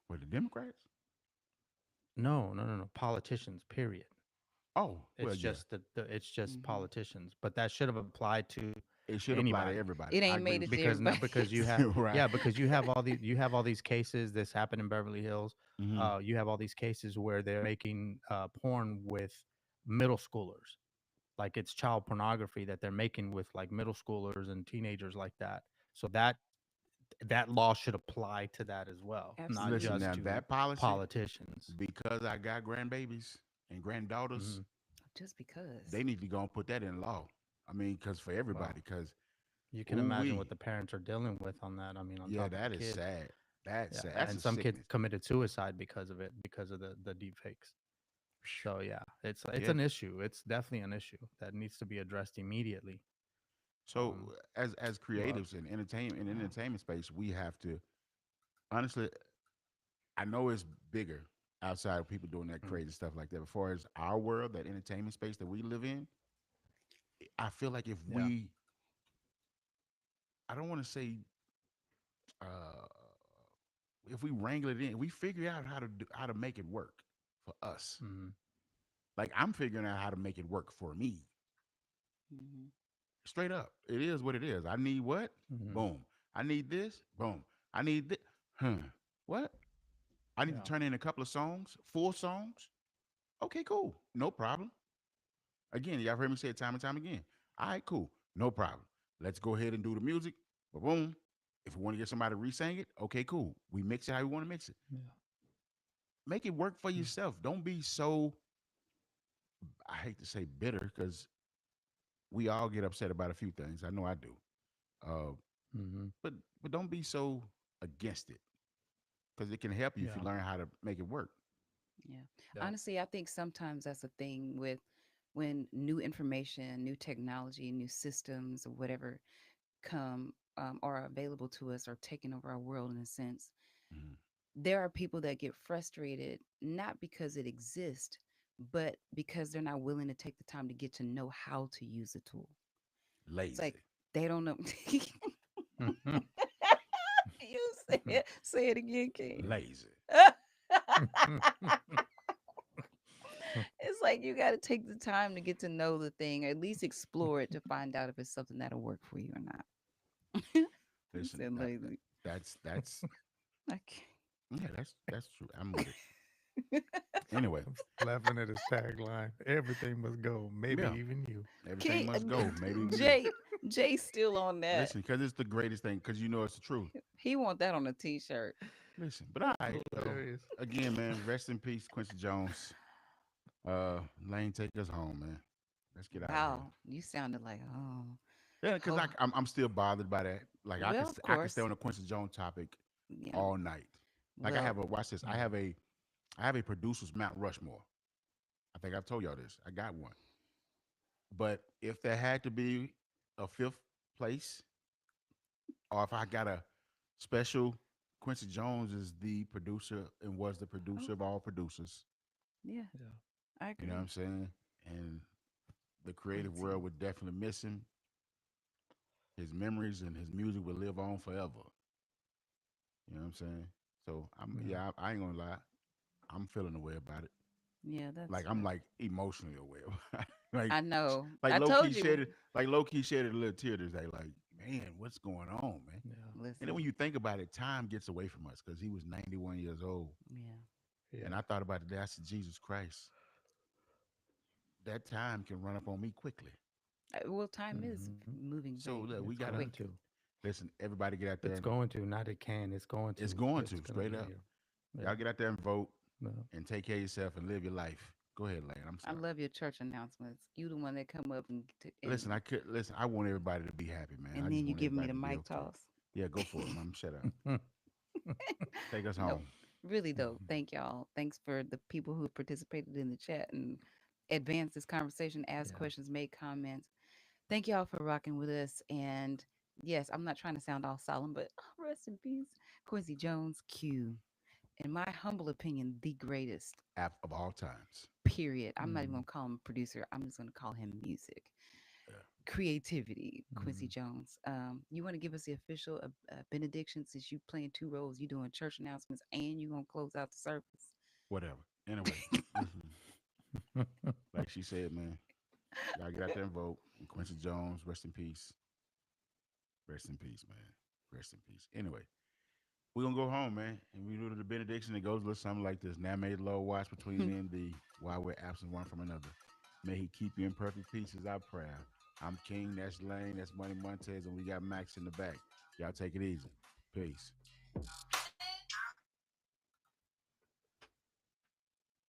With the Democrats? No, no, no, no. Politicians, period. Oh well, It's yeah. just it's just Mm-hmm. politicians. But that should have applied to It should apply to anybody. everybody. It I ain't agree made with it to you. Because now, everybody. because you have, Right. yeah, because you have all these cases. This happened in Beverly Hills. Hmm. You have all these cases where they're making porn with middle schoolers, like it's child pornography that they're making with like middle schoolers and teenagers like that. So that law should apply to that as well, not Listen, Absolutely. just now to that policy, politicians. because I got grandbabies and granddaughters, Hmm. Just because. they need to go and put that in law. I mean, because for everybody, Well, because you can ooh imagine what wee, the parents are dealing with on that. I mean, on yeah, top of the that is kid. sad. That's Yeah, sad. That's and a some kids sickness. committed suicide because of it, because of the deep fakes. So yeah, it's Yeah. an issue. It's definitely an issue that needs to be addressed immediately. So Um, as but creatives in entertainment space, we have to honestly. I know it's bigger outside of people doing that mm, crazy stuff like that. But as far as our world, that entertainment space that we live in, I feel like if yeah, I don't want to say, uh, if we wrangle it in, we figure out how to make it work for us. mm, Like I'm figuring out how to make it work for me. Hmm. Straight up, it is what it is. I need what? mm, Boom. I need this. Boom. I need this. Huh. What? I need to yeah, turn in a couple of songs, full songs. Okay, cool. No problem. Again, y'all heard me say it time and time again. All right, cool. No problem. Let's go ahead and do the music. Boom. If we want to get somebody to re-sing it, okay, cool. We mix it how we want to mix it. yeah, Make it work for mm, yourself. Don't be so, I hate to say bitter, because we all get upset about a few things. I know I do. Uh, mm, but but don't be so against it, because it can help you if you yeah, learn how to make it work. Yeah. yeah, Honestly, I think sometimes that's a thing with when new information, new technology, new systems, or whatever come are available to us or taking over our world in a sense. Mhm. There are people that get frustrated not because it exists, but because they're not willing to take the time to get to know how to use the tool. It's like Lazy. they don't know. mhm, You say it again, King. Lazy. It's like you got to take the time to get to know the thing, or at least explore it to find out if it's something that'll work for you or not. You Listen, said lazy. that's Okay. yeah, that's true. I'm with it. Anyway, I'm laughing at his tagline. Everything must go, maybe yeah, even you. everything King, must go. Maybe even you. Jay, Jay's still on that. Listen, because it's the greatest thing. Because you know it's the truth. He want that on a t-shirt. Listen, but all That's right. Well, hilarious. again, man, rest in peace, Quincy Jones. Lane, take us home, man. Let's get out of here. Wow, you sounded like, oh, Yeah, because oh. I'm still bothered by that. Like Well, of I could stay course, on the Quincy Jones topic yeah. all night. Like I Well, have a watch this. Mm, I have a producer's Mount Rushmore. I think I've told y'all this. I got one. But if there had to be a fifth place, or if I got a special, Quincy Jones is the producer and was the oh, producer of all producers. yeah, yeah. I You know what I'm agree. saying? And the creative Quincy. world would definitely miss him. His memories and his music will live on forever. You know what I'm saying? So Yeah. I ain't gonna lie. I'm feeling away about it. Yeah, I'm that's. like emotionally aware. I know. Like I low key told shed you. it. Like low key shed a little tear today. Like man, what's going on, man? Yeah. And then Listen. when you think about it, time gets away from us because he was 91 years old. Yeah. And Yeah. I thought about it. I said, Jesus Christ, that time can run up on me quickly. Well, time is Hmm. moving So very look, It's we going gotta quick. to. listen. Everybody get out there It's and going to. Not it can. It's going it's to. going It's to gonna straight be up. here. Y'all Yeah. get out there and vote No. and take care of yourself and live your life. Go ahead, Lane. I'm I sorry. love your church announcements. You the one that come up Listen, I could listen. I want everybody to be happy, man. I and just then you want giving me everybody the to be mic okay. toss. Yeah, go for it, man. Shut up. Take us No, home. really though. Thank y'all. Thanks for the people who participated in the chat and advanced this conversation, asked Yeah. questions, made comments. Thank y'all for rocking with us. And yes, I'm not trying to sound all solemn, but rest in peace, Quincy Jones, Q. In my humble opinion, the greatest. App of all times. Period. I'm not even Hmm. gonna call him producer. I'm just gonna call him music. Yeah. Creativity, Quincy Hmm. Jones. You want to give us the official benediction since you playing two roles? You doing church announcements and you gonna close out the service. Whatever. Anyway, listen. Like she said, man, y'all get out there and vote. And Quincy Jones, rest in peace. Rest in peace, man. Rest in peace. Anyway, we're gonna go home, man, and we do the benediction. It goes a little something like this. Now may the Lord watch between me and thee while we're absent one from another. May he keep you in perfect peace is our prayer. I'm King, that's Lane, that's Money Montez, and we got Max in the back. Y'all take it easy. Peace.